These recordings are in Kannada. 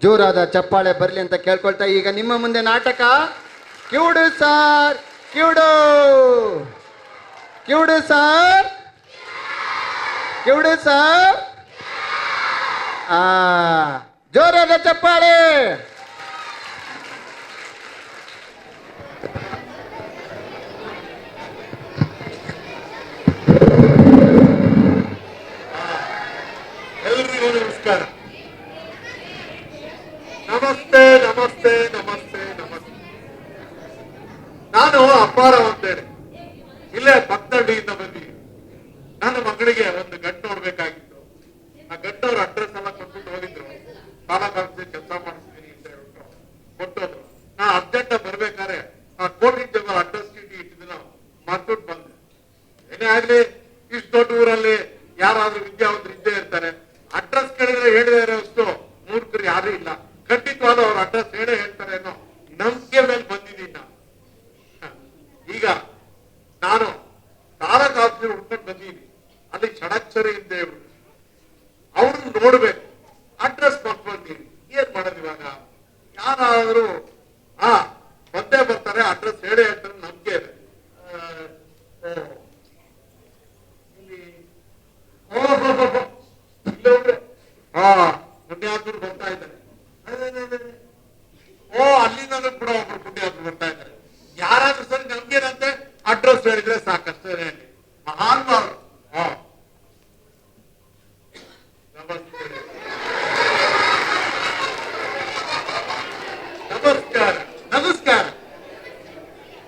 ಜೋರಾದ ಚಪ್ಪಾಳೆ ಬರಲಿ ಅಂತ ಕೇಳ್ಕೊಳ್ತಾ ಈಗ ನಿಮ್ಮ ಮುಂದೆ ನಾಟಕ ಕಿವುಡು ಸಾರ್ ಕಿವುಡು ಕಿವುಡು ಸಾರ್ ಕಿವುಡು ಸಾರ್ ಜೋರಾದ ಚಪ್ಪಾಳೆ. ಎಲ್ರಿಗೂ ನಮಸ್ಕಾರ. ನಮಸ್ತೆ ನಮಸ್ತೆ ನಮಸ್ತೆ ನಮಸ್ತೆ. ನಾನು ಅಪಾರ ಅಂತೇಳಿ ಇಲ್ಲೇ ಪಕ್ಕದಳ್ಳಿಯಿಂದ ಬಂದಿದ್ದೀನಿ. ನನ್ನ ಮಗಳಿಗೆ ಒಂದು ಗಂಟು ನೋಡ್ಬೇಕಾಗಿತ್ತು. ಆ ಗಂಟವ್ರ ಅಡ್ರೆಸ್ ಎಲ್ಲ ಕೊಟ್ಬಿಟ್ಟು ಹೋಗಿದ್ರು. ತಾಲೂಕು ಆಫೀಸ್ ಕೆಲಸ ಮಾಡಿಸ್ತೀನಿ ಅಂತ ಹೇಳ್ಬಿಟ್ಟು ಕೊಟ್ಟೋದ್ರು. ನಾ ಅರ್ಜೆಂಟ್ ಬರ್ಬೇಕಾದ್ರೆ ಆ ಕೋಟಿ ಜನ ಅಡ್ರೆಸ್ ಚೀಟಿ ಇಟ್ಟಿದ್ದು ಮರ್ಬಿಟ್ಟು ಬಂದೆ. ಏನೇ ಆಗ್ಲಿ ಇಷ್ಟು ದೊಡ್ಡ ಊರಲ್ಲಿ ಯಾರಾದ್ರೂ ವಿದ್ಯಾವಂತರು ಇದ್ದೇ ಇರ್ತಾರೆ. ಅಡ್ರೆಸ್ ಕೇಳಿದ್ರೆ ಹೇಳಿದ್ರೆ ಅಷ್ಟು ಮೂರ್ಖರು ಯಾರು ಇಲ್ಲ. ಖಂಡಿತವಾದ ಅವ್ರ ಅಡ್ರೆಸ್ ಹೇಳೇ ಹೇಳ್ತಾರೆ ಅನ್ನೋ ನಂಬಿಕೆ ಮೇಲೆ ಬಂದಿದ್ದೀನಿ ನಾನು. ಈಗ ನಾನು ತಾಲೂಕು ಆಫೀಸ್ ಹುಡ್ಕೊಂಡು ಬಂದೀನಿ. ಅಲ್ಲಿ ಷಡಕ್ಷರಿ ಅಂತ ಹೇಳ್ಬಿಟ್ಟು ಅವ್ರನ್ನ ನೋಡ್ಬೇಕು. ಅಡ್ರೆಸ್ ಬರ್ತೀನಿ. ಏನ್ ಮಾಡೋದು ಇವಾಗ? ಯಾರಾದ್ರೂ ಬಂದೇ ಬರ್ತಾರೆ, ಅಡ್ರೆಸ್ ಹೇಳೇ ಹೇಳ್ತಾರೆ, ನಂಬಿಕೆ ಇದೆ. ಪುಣ್ಯಾತ್ಮರು ಬರ್ತಾ ಇದ್ದಾರೆ. ಅಲ್ಲಿಂದ ಕೂಡ ಒಬ್ರು ಪುಣ್ಯಾತ್ಮರು ಬರ್ತಾ ಇದ್ದಾರೆ. ಯಾರಾದ್ರೂ ಸರಿ ನಮ್ಗೇನಂತೆ ಅಡ್ರೆಸ್ ಹೇಳಿದ್ರೆ ಸಾಕಷ್ಟೇ. ಮಹಾನ್ಮಾರು. ನಮಸ್ಕಾರ ನಮಸ್ಕಾರ.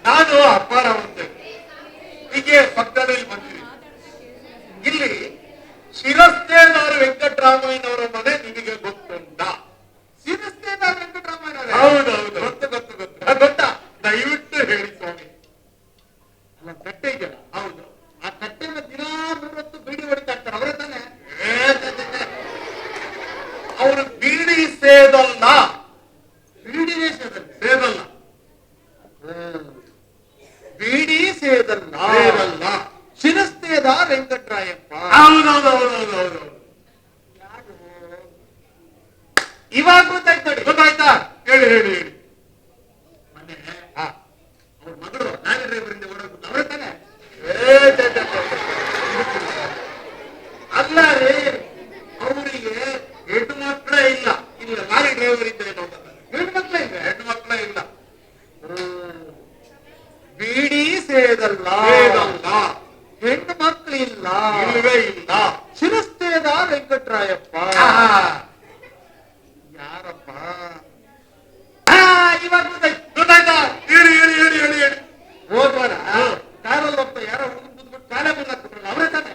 ನಾನು ಅಪಾರ ಅಂತೇನೆ. ಹೀಗೆ ಪಕ್ಕದಲ್ಲಿ ಬಂದಿದ್ದೀನಿ. ಇಲ್ಲಿ ಶಿರಸ್ತೇದಾರ ವೆಂಕಟರಾಮಯ್ಯನವರ ಮನೆ ನಿಮಗೆ ಗೊತ್ತುಂಟ? ಶಿರಸ್ತೇದಾರ ವೆಂಕಟರಾಮಯ್ಯನವರ? ಹೌದೌದು, ಗೊತ್ತು ಗೊತ್ತು ಗೊತ್ತು. ಗೊತ್ತಾ? ದಯವಿಟ್ಟು ಹೇಳಿ ಸ್ವಾಮಿ. ಅಲ್ಲ, ಕಟ್ಟೆ ಇದೆಯಲ್ಲ? ಹೌದು. ಆ ಕಟ್ಟೆನ ದಿನಾ 30 ಬೀಡಿ ಹೊಡಿತಾ ಇರ್ತಾರೆ, ಅವರೇ ತಾನೆ? ಅವರು ಬೀಡಿ ಸೇದಲ್ಲ. ಬೀಡಿನೇ ಸೇದಲ್ಲ. ಬೀಡಿ ಸೇದಲ್ಲ ಸೇದಲ್ಲ. ಶಿರಸ್ತೇದ ವೆಂಕಟರಾಯಪ್ಪ. ಹೌದೌದೌದೌದೌದು. ಯಾರು? ಇವಾಗ ಗೊತ್ತಾಯ್ತು ನೋಡಿ. ಗೊತ್ತಾಯ್ತಾ? ಹೇಳಿ ಹೇಳಿ ಹೇಳಿ. ಮೊನ್ನೆ ಅವ್ರ ಮಗಳು ಲಾರಿ ಡ್ರೈವರ್ ಇಂದ ಓಡೋದು ಅವರೇ ತಾನೆ? ಅಲ್ಲ ರೀ, ಅವರಿಗೆ ಹೆಣ್ಣು ಮಕ್ಕಳೇ ಇಲ್ಲ. ಇಲ್ಲ, ಲಾರಿ ಡ್ರೈವರ್ ಇಂದ ಏನೋ ಹೆಣ್ಣು ಮಕ್ಕಳೇ ಇಲ್ಲ. ಹೆಣ್ಣು ಮಕ್ಕಳೇ ಇಲ್ಲ. ಬೀಡಿ ಸೇದಲ್ಲ ಹೆಣ್ಣು ಮಕ್ಕಳು ಇಲ್ಲ. ಇಲ್ಲವೇ ಇಲ್ಲ. ಶಿರಸ್ತೇದ ವೆಂಕಟರಾಯಪ್ಪ. ಯಾರಪ್ಪ? ಇವಾಗ ಗೊತ್ತಾಯ್ತಾ? ಹೇಳಿ ಹೇಳಿ ಹೇಳಿ ಹೇಳಿ ಹೇಳಿ. ಹೋದ್ವಾರ ಕಾರಲ್ಲಿ ಹೋಗ್ತಾ ಯಾರೋ ಹುಡುಗ ಕೂತ್ಬಿಟ್ಟು ಕಾಲೇ ಬಂದಾಕ್ಬಿಟ್ರಲ್ಲ, ಅವರೇ ತಾನೆ?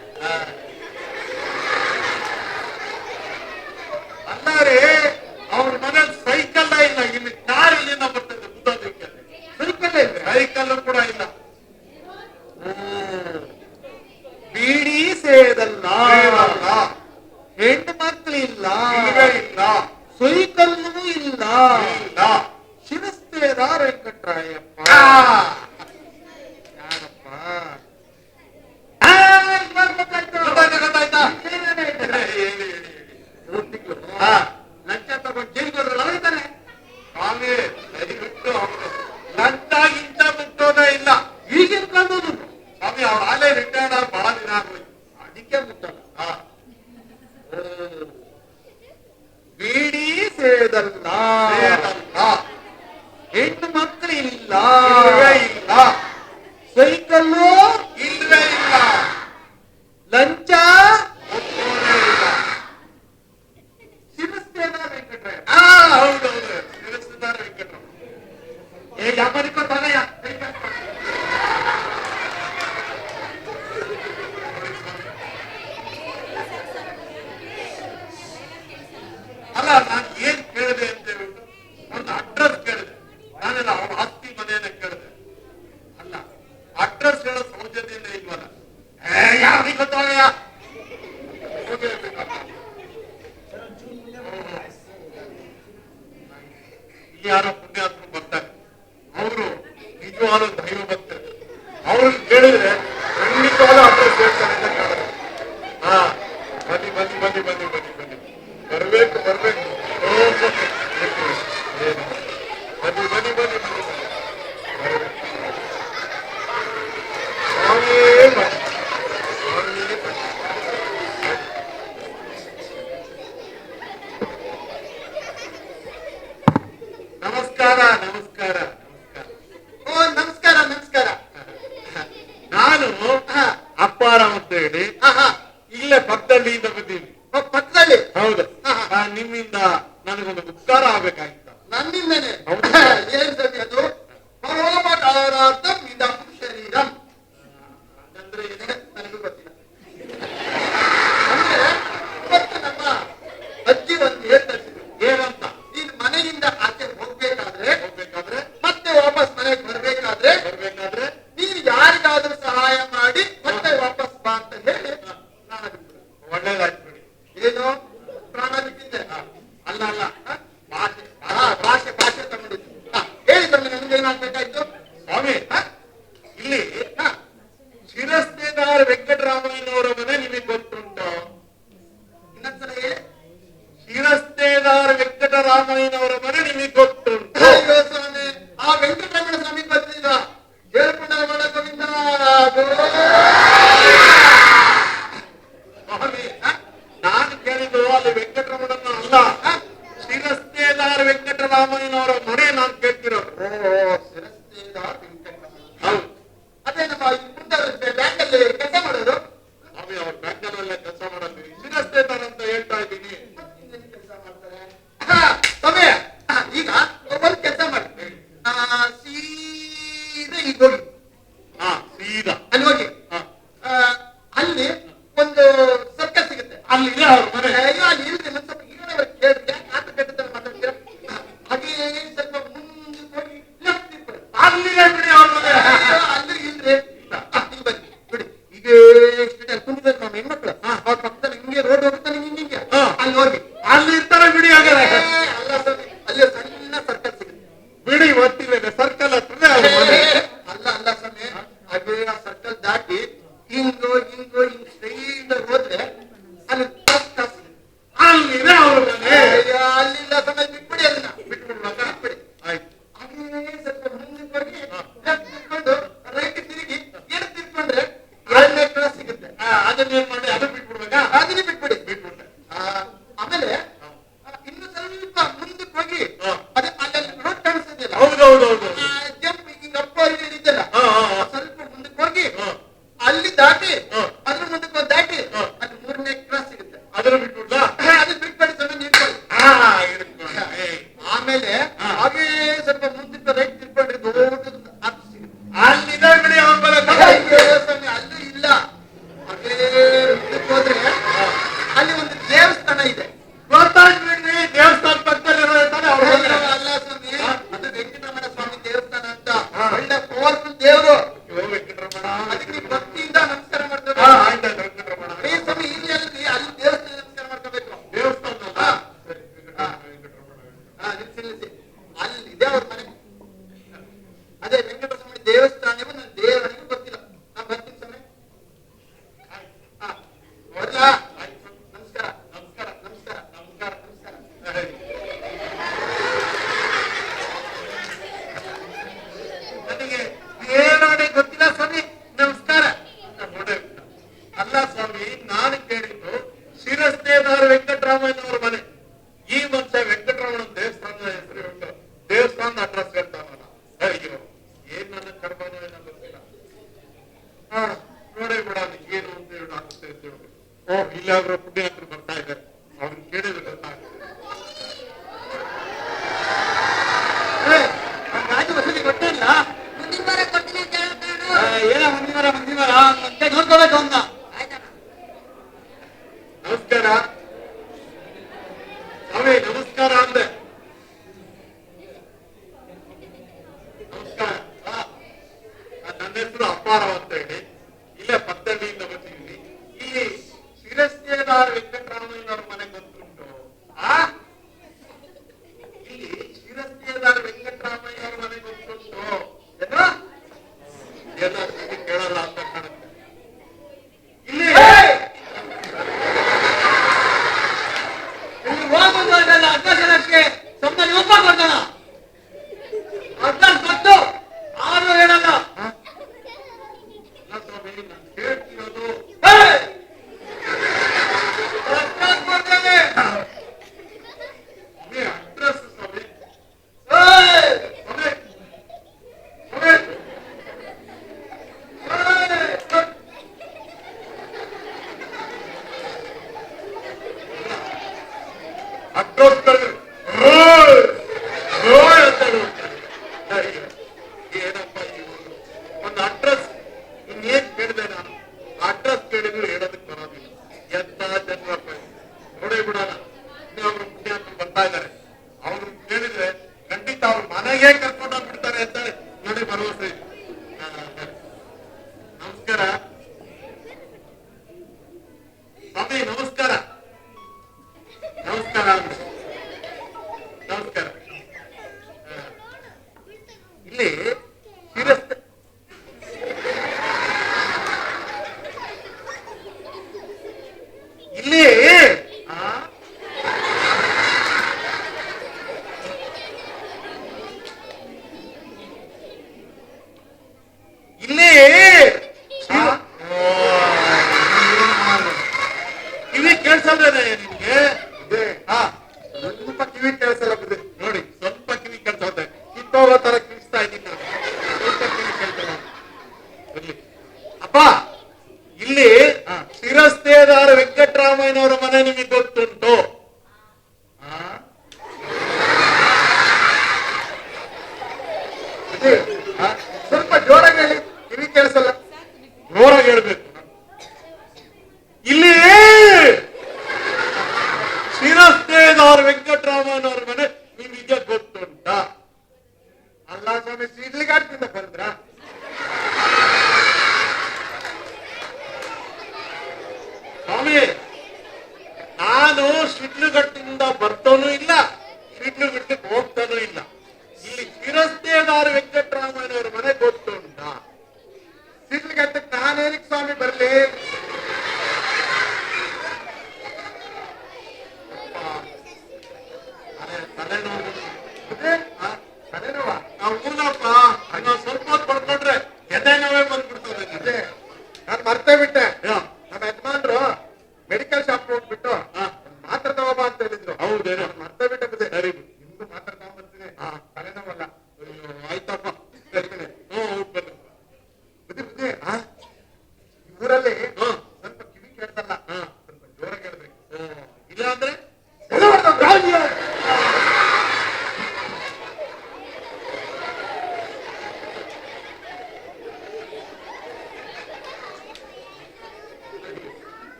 ಅಲ್ಲ ರೀ, ಅವ್ರ ಮನೇಲಿ ಸೈಕಲ್ ಇಲ್ಲ. ಇಲ್ಲಿ ಕಾರ್ ಇಲ್ಲಿಂದ ಬರ್ತದೆ ಬುದ್ಧೋದಕ್ಕೆ. ಸೈಕಲ್ ಇಲ್ಲ. ಸೈಕಲ್ ಕೂಡ ಇಲ್ಲ. ಬೀಡಿ ಸೇದಲ್ಲ ಹೆಣ್ಣು ಮಕ್ಕಳು ಇಲ್ಲ. ಇಲ್ಲ. ಸೈಕಲ್ಲು ಇಲ್ಲ. ಶಿರಸ್ತೇದ ವೆಂಕಟರಾಯಪ್ಪ. ಯಾರಪ್ಪ? ಗೊತ್ತಾಯ್ತಾ? ಲಂಚ ತಗೊಂಡು ಜೈಲ್ಗೆ ಹೋದ್ರಲ್ಲ, ಅವರೇ ತಾನೆ? ಸ್ವಾಮಿ ದಯವಿಟ್ಟು ಲಂಚಾಗಿಂತ ಮುಟ್ಟೋದೇ ಇಲ್ಲ ಈಗಿನ ಕಾಲದೂ. ಸ್ವಾಮಿ ಅವ್ರ ಆಲೇ ರಿಟೈರ್ಡ್ ಆಗಿ ಬಹಳ ದಿನ ಆಗೋಯ್ತು, ಅದಕ್ಕೆ ಮುಟ್ಟಲ್ಲ. ಬೀಡಿ ಸೇದಲ್ಲ ಹೆಣ್ಣು ಮಕ್ಕಳು ಇಲ್ಲ. ಇಲ್ಲ. ಸೈಕಲ್ಲು ಇಲ್ಲವೇ ಇಲ್ಲ. ಲಂಚ ಒಪ್ಪೋದೇ ಇಲ್ಲ. ಶಿರಸ್ತೇದ ವೆಂಕಟರಾಯ. ಹೌದೌದು, ಶಿರಸ್ತೇದ ವೆಂಕಟರಾಯ. ಯಾಮರಿಕೋ ತಗಯ್ಯ. ಅಲ್ಲ, ನಾನು ಏನ್ ಕೇಳಿದೆ ಅಂತ ಹೇಳ್ಬಿಟ್ಟು ಒಂದು ಅಡ್ರೆಸ್ ಕೇಳಿದೆ. ನಾನೆಲ್ಲ ಅವ್ರ ಆಸ್ತಿ ಮನೆಯನ್ನ ಕೇಳಿದೆ. ಅಲ್ಲ, ಅಡ್ರೆಸ್ ಹೇಳೋ ಸೌಜನ್ಯನೇ ಇಲ್ವಲ್ಲ. ಯಾರಿಗೆ ಗೊತ್ತಾಗಯ್ಯ? ಯಾರೋ ಪುಣ್ಯಾತ್ಮರು ಬರ್ತಾರೆ. ಅವರು ನಿಜವಾದ ದೈವ ಭಕ್ತರು. ಅವ್ರನ್ನ ಕೇಳಿದ್ರೆ ಖಂಡಿತವಾದ ಅಡ್ರೆಸ್ ಹೇಳ್ತಾರೆ ಅಂತ ಕೇಳಿದ್ರೆ, ಬನ್ನಿ ಬನ್ನಿ ಬನ್ನಿ ಬನ್ನಿ ಬನ್ನಿ ಬನ್ನಿ, ಬರ್ಬೇಕು ಬರ್ಬೇಕು. ನಮಸ್ಕಾರ ನಮಸ್ಕಾರ ನಮಸ್ಕಾರ. ಓ ನಮಸ್ಕಾರ ನಮಸ್ಕಾರ. ನಾನು ಹಾ ಅಪ್ಪಾರಾವ್ ಅಂತ ಹೇಳಿ ಹಾ ಹಾ ಇಲ್ಲೇ ಪಕ್ಕದಳ್ಳಿಯಿಂದ ಬಂದೀನಿ. ಪಕ್ಕದಲ್ಲಿ. ಹೌದು. ಹಾ, ಹಾ. ನಿಮ್ಮಿಂದ ನನಗೊಂದು ಉಪಕಾರ ಆಗ್ಬೇಕಾಗಿತ್ತು. ನನ್ನಿಂದನೇ. ಹೌದು. ಏನ್ ಸರಿ ಅದು? ಪರೋಪಕಾರಾರ್ಥಂ ಇದಂ ಶರೀರಂ ಅಂದ್ರೆ ನನಗೂ ಗೊತ್ತಿಲ್ಲ. ಅಂದ್ರೆ ಇವತ್ತು ನಮ್ಮ ಅಜ್ಜಿ ಒಂದು ಹೇಳ್ತಾರೆ ಏನಂತ? ನೀನ್ ಮನೆಯಿಂದ ಆಚೆ ಹೋಗ್ಬೇಕಾದ್ರೆ ಮತ್ತೆ ವಾಪಸ್ ಮನೆಗೆ ಬರ್ಬೇಕಾದ್ರೆ ನೀನು ಯಾರಿಗಾದ್ರೂ ಸಹಾಯ ಮಾಡಿ ಮತ್ತೆ ವಾಪಸ್ ಬಾ ಅಂತ ಹೇಳಿ ನಾನು ಬಿಟ್ಟೆ. ಒಳ್ಳೇದಾಯ್ತು ಬಿಡಿ. ಏನು ಪ್ರಾಣ ಬಿಟ್ಟಿದ್ದೆ? ಅಲ್ಲ ಅಲ್ಲ, ಭಾಷೆ ಭಾಷೆ ತಗೊಂಡಿದ್ದೆ. ಹೇಳಿ ಸ್ವಾಮಿ, ನಮ್ಗೆ ಏನಾಗ್ಬೇಕಾಯ್ತು? ಸ್ವಾಮಿ, ಇಲ್ಲಿ ಶಿರಸ್ತೇದಾರ್ ವೆಂಕಟರಾಮಯ್ಯನವರ ಮನೆ ನಿಮಗೆ ಗೊತ್ತುಂಟು? ಇನ್ನೊಂದ್ಸಲ ಹೇಳಿ. ಶಿರಸ್ತೇದಾರ್ ವೆಂಕಟರಾಮಯ್ಯನವರ ಮನೆ ನಿಮಗೆ ಗೊತ್ತುಂಟು? ಅಯ್ಯೋ ಸ್ವಾಮಿ, ಆ ವೆಂಕಟರಮಣ ಸ್ವಾಮಿ ಬರ್ತಿಲ್ಲ. ಹೇಳ್ಕೊಂಡ ಗೋವಿಂದ ಸ್ವಾಮಿ, ನಾನು ಕೇಳಿದ್ದು ಅಲ್ಲಿ ವೆಂಕಟರಮಣನ ಅಲ್ಲ, ಶಿರಸ್ತೇದಾರ್ ವೆಂಕಟರಾಮಯ್ಯನವರ ಮನೆ ನಾನು ಕೇಳ್ತಿರೋದು. ಶಿರಸ್ತೇದಾರ್ ವೆಂಕಟರಮಣ. ಹೌದು. ಅದೇ ನಮ್ಮ ಬ್ಯಾಂಕಲ್ಲಿ ಕೆಲಸ ಮಾಡೋರು. ಸ್ವಾಮಿ, ಅವ್ರ ಬ್ಯಾಂಕಲ್ಲೇ ಕೆಲಸ ಮಾಡಲ್ಲ, ಶಿರಸ್ತೇದಾರ್ ಅಂತ ಹೇಳ್ತಾ ಇದ್ದೀನಿ. ಕೆಲಸ ಮಾಡ್ತಾರೆ. ಸ್ವಾಮಿ, ಈಗ ಒಂದು ಕೆಲಸ ಮಾಡಿ, ಸೀದಾ ಈಗ ಹೋಗಿ. ಸೀದಾ ಅಲ್ಲಿ ಹೋಗಿ. ಅಲ್ಲಿ ಒಂದು ಸರ್ಕಸ್ ಸಿಗುತ್ತೆ. ಅಲ್ಲಿದೆ ಅವ್ರ ಮನೆ. ಅಯ್ಯೋ ಅಲ್ಲಿ ಇಲ್ರಿ, ಮತ್ತೆ ಸ್ವಲ್ಪ ಈಗಲೇ ಕೇಳಿ ಯಾಕೆ ಆತ ಕೆಟ್ಟದಲ್ಲಿ ಮಾತಾಡ್ತೀರಾ? ಹಾಗೆ ಸ್ವಲ್ಪ ಮುಂದೆ ಹೋಗಿ ಲೆಫ್ಟ್ ತಿರ್ಕೊಳ್ಳಿ. ಅಲ್ಲಿದೆ ಬಿಡಿ ಅವ್ರ ಮನೆ. ಅಲ್ಲಿ ಇಲ್ರಿ, ಇಲ್ಲಿ ಬನ್ನಿ ಬಿಡಿ. ಈಗ ಎಷ್ಟು ಕುಂದಿದ್ದಾರೆ ನಮ್ಮ ಹೆಣ್ಮಕ್ಳು, ಅವ್ರ ಪಕ್ಕದಲ್ಲಿ ಹಿಂಗೆ ರೋಡ್ ಹೋಗುತ್ತೆ, ಹಿಂಗೆ ಅಲ್ಲಿ ಹೋಗಿ ಅಲ್ಲಿ ಇರ್ತಾರೆ ಬಿಡಿ. ಹಾಗಾದ್ರೆ ಅಲ್ಲ ಸ್ವಾಮಿ, ಅಲ್ಲಿ ಸಣ್ಣ ಸರ್ಕಲ್ ಸಿಗುತ್ತೆ ಬಿಡಿ, ಗೊತ್ತಿಲ್ಲ, ಸರ್ಕಲ್ ಹತ್ರನೇ ಅವ್ರ ಮನೆ. ಅಲ್ಲ ಸ್ವಾಮಿ, ಹಾಗೆ ಆ ಸರ್ಕಲ್ ದಾಟಿ ಹಿಂಗ್ ಸ್ಟ್ರೈಟ್ ಹೋದ್ರೆ ಅಲ್ಲಿ ಅಲ್ಲಿದೆ ಅವ್ರ ಮನೆ. ಅಲ್ಲಿಲ್ಲ ಸ್ವಾಮಿ, ಬಿಟ್ಬಿಡಿ, ಅದನ್ನ ಬಿಟ್ಬಿಡಿ. ಆಯ್ತು. ಹಾಗೆ ಸ್ವಲ್ಪ ಮುಂದಕ್ಕೆ ಹೋಗಿ ಲೆಫ್ಟ್ ತಿರ್ಕೊಂಡು ರೈಟ್ ತಿರುಗಿ ಎಡ ತಿರ್ಕೊಂಡ್ರೆ ಎರಡನೇ ಕ್ರಾಸ್ ಸಿಗುತ್ತೆ. ಅದನ್ನೇನ್ ಮಾಡಿ ಅದು ಬಿಟ್ಬಿಡ್ಬೇಕಾ? ಅದನ್ನೇ ಬಿಟ್ಬಿಡಿ. ಬಿಟ್ಬಿಟ್ಟೆ. ಆಮೇಲೆ ಇನ್ನು ಸ್ವಲ್ಪ ಮುಂದಕ್ಕೆ ಹೋಗಿ ಅದೇ ಅಲ್ಲಿ ರೋಡ್ ಕಾಣಿಸ್ತಿದೆಯಲ್ಲ, ಹೌದೌದೌದು. ಜಂಪ್ ಹಿಂಗ ಅಪ್ಪ ಇದೆಯಲ್ಲ, ಸ್ವಲ್ಪ ಮುಂದಕ್ಕೆ ಹೋಗಿ ಅಲ್ಲಿ ದಾಟಿ ಅದ್ರ ಮುಂದಕ್ಕೆ ಒಂದು ದಾಟಿ ಅಲ್ಲಿ ಮೂರನೇ ಕ್ರಾಸ್ ಸಿಗುತ್ತೆ. ಅದನ್ನು ಬಿಟ್ಬಿಡ್ಲಾ? ಅದನ್ನ ಬಿಟ್ಬಿಡಿ ಸ್ವಾಮಿ, ನಿಂತ್ಕೊಳ್ಳಿ. ಆಮೇಲೆ ಹಾಗೆ ಸ್ವಲ್ಪ ಮುಂದಕ್ಕೆ ರೈಟ್ ತಿರ್ಕೊಂಡ್ರೆ ದೊಡ್ಡದು ಆರ್ಚ್ ಸಿಗುತ್ತೆ. ಅಲ್ಲಿದೆ ಬಿಡಿ ಅವ್ರ ಮನೆ. ಅಯ್ಯೋ ಸ್ವಾಮಿ, ಅಲ್ಲೂ ಇಲ್ಲ. ಹಾಗೆ ಮುಂದಕ್ಕೆ ಹೋದ್ರೆ ಅಲ್ಲಿ ಒಂದು ದೇವಸ್ಥಾನ ಇದೆ. ಗೊತ್ತಾಗ್ಬಿಡ್ರಿ, ದೇವಸ್ಥಾನ ಪಕ್ಕದಲ್ಲಿ ಇರ್ತಾರೆ ಅವ್ರ ಮನೆ. ಅಲ್ಲ ಸ್ವಾಮಿ, ಅದು ವೆಂಕಟರಮಣ ಸ್ವಾಮಿ ದೇವಸ್ಥಾನ ಅಂತ. ಒಳ್ಳೆ ಪವರ್ಫುಲ್ ದೇವರು. ವೆಂಕಟರಮಣ. ಅದಕ್ಕೆ ನೀವು ಭಕ್ತಿಯಿಂದ ನಮಸ್ಕಾರ ಮಾಡ್ತಾರೆ. ಆಯ್ತಾಯ್ತು, ವೆಂಕಟರಮಣ. ಸ್ವಾಮಿ, ಇಲ್ಲಿ ಅಲ್ರಿ, ಅಲ್ಲಿ ದೇವಸ್ಥಾನ ನಮಸ್ಕಾರ ಮಾಡ್ಕೋಬೇಕು. ದೇವಸ್ಥಾನ ಸರಿ, ವೆಂಕಟರಮಣ. ನಿಲ್ಸಿ. ಅಲ್ಲಿದೆ ಅವ್ರ ಮನೆ. ಅದೇ ವೆಂಕಟರಮಣ ದೇವಸ್ಥಾನವೂ ನನ್ನ ದೇವರಿಗೆ ಗೊತ್ತಿಲ್ಲ. ನಾನು ಬರ್ತೀನಿ ಸ್ವಾಮಿ. ಬರ್ಲಾ? ನಮಸ್ಕಾರ ನಮಸ್ಕಾರ ನಮಸ್ಕಾರ ನಮಸ್ಕಾರ ನಮಸ್ಕಾರ. ನನಗೆ ಏನಾಡೆ ಗೊತ್ತಿಲ್ಲ ಸ್ವಾಮಿ, ನಮಸ್ಕಾರ. ಅಲ್ಲ ಸ್ವಾಮಿ, ನಾನು ಕೇಳಿದ್ದು ಶಿರಸ್ತೇದಾರ್ ವೆಂಕಟರಾಮಯ್ಯನವರ ಮನೆ. ಈ ಮನುಷ್ಯ ವೆಂಕಟರಮಣ ದೇವಸ್ಥಾನದ ಹೆಸರು ಹೇಳ್ತಾರೆ, ದೇವಸ್ಥಾನದ ಅಡ್ರೆಸ್ ಹೇಳ್ತಾನಲ್ಲ. ಅಯ್ಯೋ, ಏನ್ ನನ್ನ ಕರ್ಮನೋ ಏನೋ ಗೊತ್ತಿಲ್ಲ. ನೋಡೇ ಬಿಡ, ಏನು ಅಂತ ಹೇಳಿ ಆಗುತ್ತೆ ಅಂತ ಹೇಳಿ. ಇಲ್ಲಾದ್ರೂ ಪುಣ್ಯಾತ್ರು ಬರ್ತಾ ಇದ್ದಾರೆ, ಅವ್ರನ್ನ ಕೇಳಿದ್ರೆ ಗೊತ್ತಾಗ್ತದೆ. ಗಾಡಿ ವಸೂಲಿ ಕೊಟ್ಟೇ ಇಲ್ಲ. ಮುಂದಿನ ವಾರ ಕೊಡ್ತೀನಿ ಅಂತ ಹೇಳ್ತಾನು. ಏನೋ ಮುಂದಿನ ವಾರ ನೋಡ್ಕೋಬೇಕು ಅಂತ. ನಮಸ್ಕಾರ ಸ್ವಾಮಿ, ನಮಸ್ಕಾರ ಅಂದೆ. ನಮಸ್ಕಾರ. ನನ್ನ ಹೆಸರು ಅಪ್ಪಾರಾವ್ ಅಂತ ಹೇಳಿ ಇಲ್ಲೇ ಪಕ್ಕದಳ್ಳಿಯಿಂದ ಬಂದಿದ್ದೀನಿ. ಇಲ್ಲಿ ಶಿರಸ್ತೇದಾರ್ ವೆಂಕಟರಾಮಯ್ಯನವರ ಮನೆ ಗೊತ್ತುಂಟು? ಇಲ್ಲಿ ಶಿರಸ್ತೇದಾರ್ ವೆಂಕಟರಾಮಯ್ಯನವರ ಮನೆ ಗೊತ್ತುಂಟು? ಎಲ್ಲ ಕೇಳಲ್ಲ ಅಂತ ಕಾಣುತ್ತೆ. ಇಲ್ಲಿ ಹೋಗುವುದಲ್ಲ ಅಡ್ಡಾಸನಕ್ಕೆ ಸಂಬಂಧ ಒಬ್ಬ ಕೊಡ್ತಾನ. ಅಡ್ಡ ಗೊತ್ತು, ಆರು ಹೇಳಲ್ಲ. ಇಲ್ಲಿ ಶಿರಸ್ತೆ ಇಲ್ಲಿ ಇಲ್ಲಿ ಕಿವಿ ಕೇಳಿಸಲ್ವೇನೆ ನಿಮ್ಗೆ? ಸ್ವಲ್ಪ ಕಿವಿ ಕೇಳಿಸಲ್ಲ ಬುದ್ಧಿ. ನೋಡಿ, ಸ್ವಲ್ಪ ಕಿವಿ ಕೇಳಿಸೋದೆ, ಕಿತ್ತೋಗೋ ತರ ಕಿಳಿಸ್ತಾ ಇದ್ದೀನಿ ನಾನು. ಸ್ವಲ್ಪ ಕಿವಿ ಕೇಳ್ತೇನೆ ಬರ್ಲಿ. ಅಪ್ಪ, ಇಲ್ಲಿ ಶಿರಸ್ತೇದಾರ ವೆಂಕಟರಾಮಯ್ಯನವರ ಮನೆ ನಿಮಗೆ ಗೊತ್ತುಂಟು? ಬುದ್ಧಿ, ಸ್ವಲ್ಪ ಜೋರಾಗಿ ಹೇಳಿ, ಕಿವಿ ಕೇಳಿಸಲ್ಲ. ಜೋರಾಗಿ ಹೇಳ್ಬೇಕು. ಇಲ್ಲಿ ಶಿರಸ್ತೇದಾರ ವೆಂಕಟರಾಮಯ್ಯನವರ ಮನೆ ನಿಮಗೆ ಗೊತ್ತುಂಟ? ಅಲ್ಲ ಸ್ವಾಮಿ, ಸಿಡ್ಲಿಗಾಡ್ತಿಂದ ಬಂದ್ರ? ಸ್ವಾಮಿ, ನಾನು ಶಿಡ್ಲುಘಟ್ಟದಿಂದ ಬರ್ತಾನೂ ಇಲ್ಲ, ಶಿಡ್ಲುಘಟ್ಟಕ್ಕೆ ಹೋಗ್ತಾನೂ ಇಲ್ಲ. ಇಲ್ಲಿ ಶಿರಸ್ತೇದಾರ ವೆಂಕಟರಾಮಯ್ಯನವರ ಮನೆ ಗೊತ್ತುಂಟ? ಸಿಡ್ಲಿಗಟ್ಟಕ್ಕೆ ನಾನೇನಕ್ಕೆ ಸ್ವಾಮಿ ಬರ್ಲಿ? ತಲೆನೋವು. ತಲೆನೋವ? ನಾವು ಊನಪ್ಪ, ಇನ್ನೊಂದು ಸ್ವಲ್ಪ ಹೊತ್ತು ಪಡ್ಕೊಂಡ್ರೆ ಎದೆ ನೋವೇ ಬಂದ್ಬಿಡ್ತದೆ. ಅದೇ ನಾನು ಮರ್ತೇ ಬಿಟ್ಟೆ. ಯಾ, ನಮ್ಮ ಯಜಮಾನ್ರು ಮೆಡಿಕಲ್ ಶಾಪ್ ಹೋಗ್ಬಿಟ್ಟು ಮಾತ್ರ ತಗೋಬ ಅಂತ ಹೇಳಿದ್ರು. ಹೌದೇನೋ? ಮರ್ತೇ ಬಿಟ್ಟೆ ಬುದ್ಧಿ. ಸರಿ ನಿಮ್ದು ಮಾತ್ರ ತಗೊಂಡ್ಬರ್ತೀನಿ. ತಲೆನೋವಲ್ಲ. ಅಯ್ಯೋ, ಆಯ್ತಪ್ಪ. ಹೇಳ್ತೀನಿ. ಬನ್ನಿ. ಬುದ್ಧಿ ಬುದ್ಧಿ, ಈ ಊರಲ್ಲಿ ಹಾ, ಸ್ವಲ್ಪ ಕಿವಿ ಕೇಳ್ತಲ್ಲ, ಹಾ. ಸ್ವಲ್ಪ ಜೋರಾಗಿ ಹೇಳ್ಬೇಕು. ಇಲ್ಲ ಅಂದ್ರೆ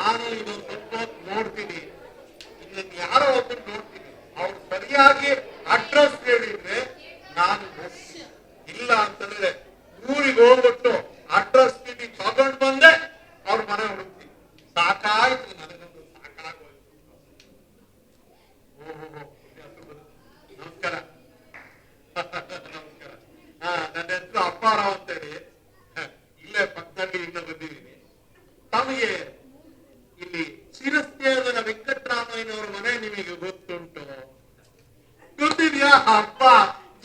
ನಾನು ಇದೊಂದು ಸ್ವಲ್ಪ ಹೊತ್ತು ನೋಡ್ತೀನಿ, ಇನ್ನೊಂದು ಯಾರೋ ಒಬ್ಬರು ನೋಡ್ತೀನಿ. ಅವ್ರು ಸರಿಯಾಗಿ ಅಡ್ರೆಸ್ ಹೇಳಿದ್ರೆ ನಾನು ಹೋಗ್ತೀನಿ. ಇಲ್ಲ ಅಂತಂದ್ರೆ ಊರಿಗೆ ಹೋಗ್ಬಿಟ್ಟು ಅಡ್ರೆಸ್ ಚೀಟಿ ತಗೊಂಡು ಬಂದೆ ಅವ್ರ ಮನೆ ಹುಡುಕ್ತೀನಿ. ಸಾಕಾಯ್ತು, ನನಗೊಂದು ಸಾಕಾಗೋಯ್ತು. ನಮಸ್ಕಾರ. ನಮಸ್ಕಾರ. ನನ್ನ ಹೆಸರು ಅಪ್ಪಾರಾವ್ ಅಂತೇಳಿ, ಇಲ್ಲೇ ಪಕ್ಕದಲ್ಲಿ ಇನ್ನ ಬಂದಿದ್ದೀನಿ. ತಮಗೆ ಇಲ್ಲಿ ಶಿರಸ್ತೇದಾರ ವೆಂಕಟರಾಮಯ್ಯನವರ ಮನೆ ನಿಮಗೆ ಗೊತ್ತುಂಟು? ಗೊತ್ತಿದ್ಯಾ? ಅಪ್ಪ,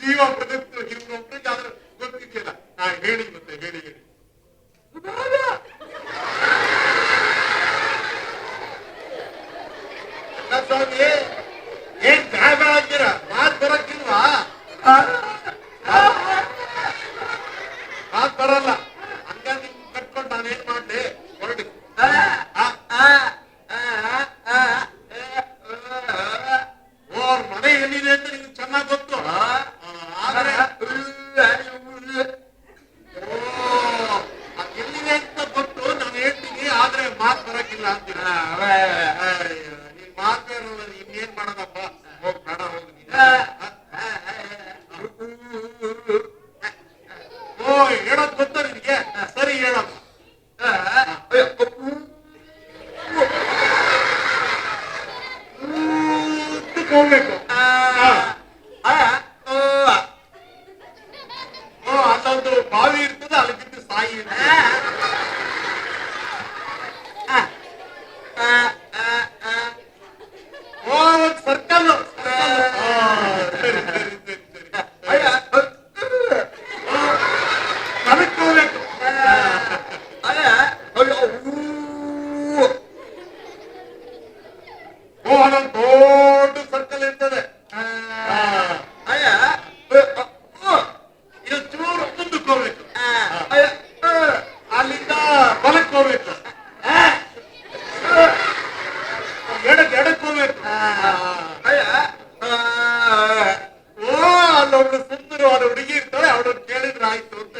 ಜೀವ ಬದುಕು ಇನ್ನೊಬ್ಬರಿಗೆ ಆದ್ರೆ ಗೊತ್ತಿದೆಯಲ್ಲ. ಹೇಳಿ ಮತ್ತೆ, ಹೇಳಿ ಹೇಳಿ. ಸ್ವಾಮಿ, ಏನ್ ಗಾಯ ಆಗ್ತೀರ? ಮಾತ್ ಬರಕ್ಕಿಲ್ವಾ? ಮಾತ್ ಬರಲ್ಲ. ಹಂಗ ನಿಮ್ ಕಟ್ಕೊಂಡು ನಾನೇನ್ ಮಾಡ್ಲಿ? ಹೊರಡಿ. ಅವ್ರ ಮನೆ ಎಲ್ಲಿದೆ ಅಂತ ನಿಮ್ಗೆ ಚೆನ್ನಾಗ್ ಗೊತ್ತು. ಆದ್ರೆ ಎಲ್ಲಿದೆ ಅಂತ ಗೊತ್ತು, ನಾನು ಹೇಳ್ತೀನಿ. ಆದ್ರೆ ಮಾತ್ ಬರಕ್ಕಿಲ್ಲ ಅಂತೀರ. ನೀನ್ ಮಾತ್ ಬರಲ್ಲ, ಇನ್ನೇನ್ ಮಾಡೋದಪ್ಪ? ಹೋಗ್ ಬೇಡ, ಹೋಗಿ. ಓ, ಹೇಳೋದ್ ಗೊತ್ತಾ ನಿನಗೆ? ಸರಿ, ಹೇಳಪ್ಪ. ಹೋಗ್ಬೇಕು. ಅಲ್ಲೊಂದು ಬಾವಿ ಇರ್ತದೆ, ಅಲ್ಲಿ ಬಿದ್ದು ಸಾಯಿ ಇರ್ತದೆ. ಒಂದು ಸರ್ಕಲ್. ಸರಿ ಸರಿ ಸರಿ ಸರಿ. ಅದಕ್ಕೆ ಹೋಗ್ಬೇಕು. ಅಲ್ಲೊಂದು ದೊಡ್ಡ ಸರ್ಕಲ್ ಇರ್ತದೆ. ಇದು ಚೂರು ಮುಂದಕ್ಕೆ ಹೋಗ್ಬೇಕು. ಅಲ್ಲಿಂದ ಬಲಕ್ಕೆ ಹೋಗ್ಬೇಕು. ಎಡಕ್ಕೆ ಹೋಗ್ಬೇಕು. ಅಲ್ಲೊಬ್ಳು ಸುಂದರವಾದ ಹುಡುಗಿ ಇರ್ತಾಳೆ, ಅವಳನ್ನು ಕೇಳಿದ್ರೆ ಆಯ್ತು ಅಂತ.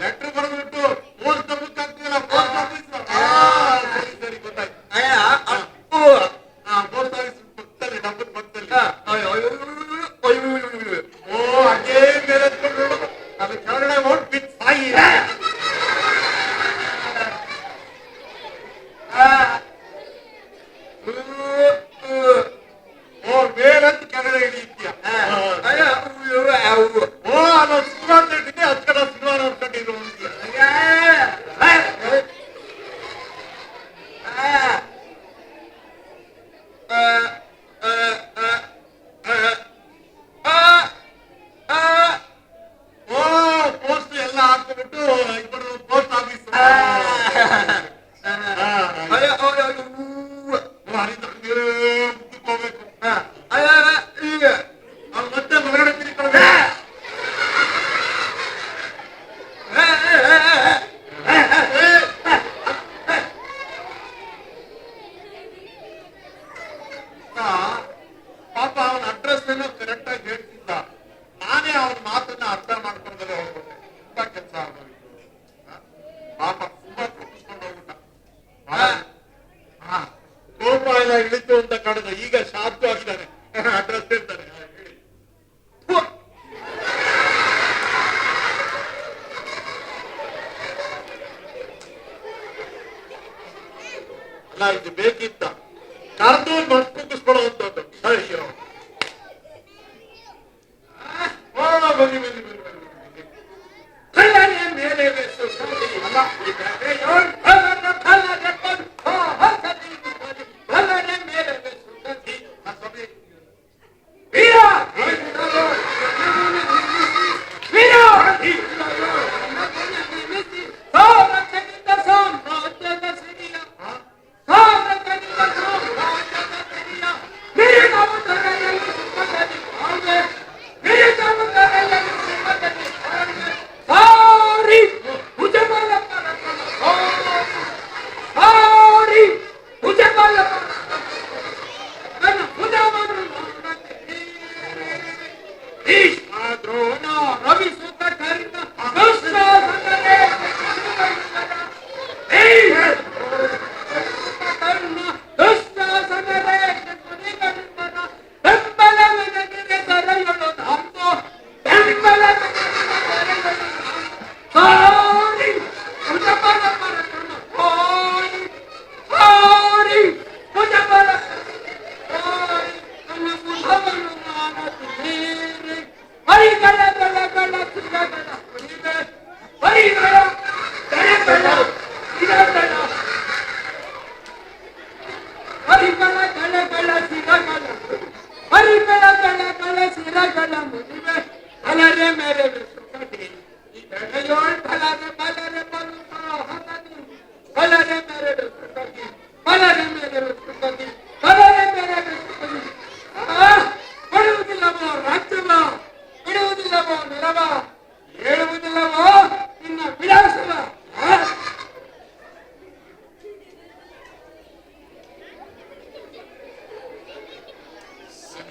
ಲೆಟರ್ ಬರೆದ್ಬಿಟ್ಟು ಪೋಸ್ಟ್ ಆಫೀಸ್ ಆಗ್ತೀವಲ್ಲ, ಪೋಸ್ಟ್ ಆಫೀಸ್. ಸರಿ ಸರಿ, ಗೊತ್ತಾಯ್ತು. ಪೋಸ್ಟ್ ಆಫೀಸ್ ಪಕ್ಕದಲ್ಲಿ, ಡಬ್ಬದ ಪಕ್ಕದಲ್ಲಿ. ಕೆಳಗಡೆ ಇಳಿತೀಯ ಅಯ್ಯ, ಅವು. ಓ ನಾನು ಸಿನಿಮಾ ನೋಡಿದ್ದೀನಿ ಹತ್ ಕಡೆ ಸಿನಿಮಾ ನೋಡ್ಕೊಂಡಿರು ಓ ಪೋಸ್ಟ್ ಎಲ್ಲ ಹಾಕ್ಬಿಟ್ಟು ಇಬ್ಬರು ಪೋಸ್ಟ್ ಆಫೀಸ್ ಅಯ್ಯ, ಹೋಗ್ಬೇಕು ಈಗ ಅವ್ನು ಮತ್ತೆ ಹೊರಗಡೆ ತಿರ್ಕೊಳ್ಬೇಕು ಪಾಪ ಅವನ ಅಡ್ರೆಸ್ ಏನೋ ಕರೆಕ್ಟ್ ಆಗಿ ಹೇಳ್ತಿದ್ದ. ನಾನೇ ಅವನ ಮಾತನ್ನ ಅರ್ಥ ಮಾಡ್ಕೊಂಡಲ್ಲೇ ಹೋಗ್ಬಿಟ್ಟೆ. ತುಂಬಾ ಕೆಲಸ ಆಗೋಯ್ತು. ಪಾಪ ತುಂಬಾ ತಪ್ಪಿಸ್ಕೊಂಡು ಹೋಗ್ಬಿಟ್ಟ. ಕೋಪ ಎಲ್ಲ ಇಳಿತು ಅಂತ ಕಾಣದ ಈಗ ಶಾಂತ ಆಗಿದ್ದಾನೆ. ಅಡ್ರೆಸ್ ಹೇಳ್ತಾನೆ ಹೇಳಿ. ಅಲ್ಲ ಇದು ಬೇಕಿತ್ತ ಕರೆದು ಮಸ್ತ್ ಕುಗ್ಗಿಸ್ಕೊಳ್ಳುವಂಥದ್ದು. ಅಯ್ಯೋ ಬನ್ನಿ ಬನ್ನಿ ಬನ್ನಿ ಬನ್ನಿ ಕಲ್ಲನೆ ಮೇಲೆ ಬೆಸು ಕಲಿ. ಅಲ್ಲ, ಕಲ್ಲನೆ ಮೇಲೆ ಬೆಸು ಕಲಿ. ಸ್ವಾಮಿ ವೀರ! ವೀರ! ಸಾಮ್ರಾಜ್ಯದಿಂದ ಸಾಮ್ರಾಜ್ಯದ ಸಿರಿಯ, ಸಾಮ್ರಾಜ್ಯದಿಂದ ಸಾಮ್ರಾಜ್ಯದ ಸಿರಿಯ, ಮಿರಿದವ ತಲೆಯಲ್ಲಿ ಸುಖದಲ್ಲಿ ಬಾಳ್ವೆ, ಮಿರಿದವ ತಲೆಯಲ್ಲಿ ಸುಖದಲ್ಲಿ ಬಾಳ್ವೆ. ಸಾರಿ ಭುಜಬಲ ಪರಕನ ಸಾರಿ ಭುಜಬಲ ನನ್ನ ಭುಜವನ್ನು ಭೀಷ್ಮ ದ್ರೋಣ ರವಿ ಸುತ ಕರ್ಣ ದುಶ್ಯಾಸನರೇ ಕರ್ಣ ದುಶ್ಯಾಸನರೇ ಕುರಿಗಂಬನ ಬೆಂಬಲವೆನಗಿರೆ ಸರೆಯೊಳು ಧಾಂತೋ ಬೆಂಬಲವೆನಗಿರೆ ಸರೆಯೊಳು ಸಾರಿ ಭುಜಬಲ ಪರಕನ ಸಾರಿ ಸಾರಿ ಭುಜಬಲ ಸಾರಿ ನನ್ನ ಮುಖವನ್ನು ನಾನತಿರಿ ಹರಿಗಳ ಗಲಗಳ ಸಿರಗಳ ಹೊಲಿವೆ ಹರಿಗಳ ಗಲಗಳ ಸಿರಗಳ ಹರಿಗಳ ಗಲಗಳ ಸಿರಗಳ ಹರಿಗಳ ಗಲಗಳ ಸಿರಗಳ ಮುನಿವೆ ಅಲರೆ ಮೇರೆ ಸುಖದಿ ಈ ಬೆಳೆಯೋಳ್ ಬಲರೆ ಬಲರೆ ಬಲುತರ ಹಗದಿ ಬಲರೆ ಮೇರೆ ಸುಖದಿ ಬಲರೆ ಮೇರೆ ಸುಖದಿ ಬಲರೆ ಮೇರೆ ಸುಖದಿ ಬಿಡುವುದಿಲ್ಲವೋ ರಾಜ್ಯವ ಬಿಡುವುದಿಲ್ಲವೋ ನೆರವ ಹೇಳುವುದಿಲ್ಲವೋ ನಿನ್ನ ವಿಳಾಸವ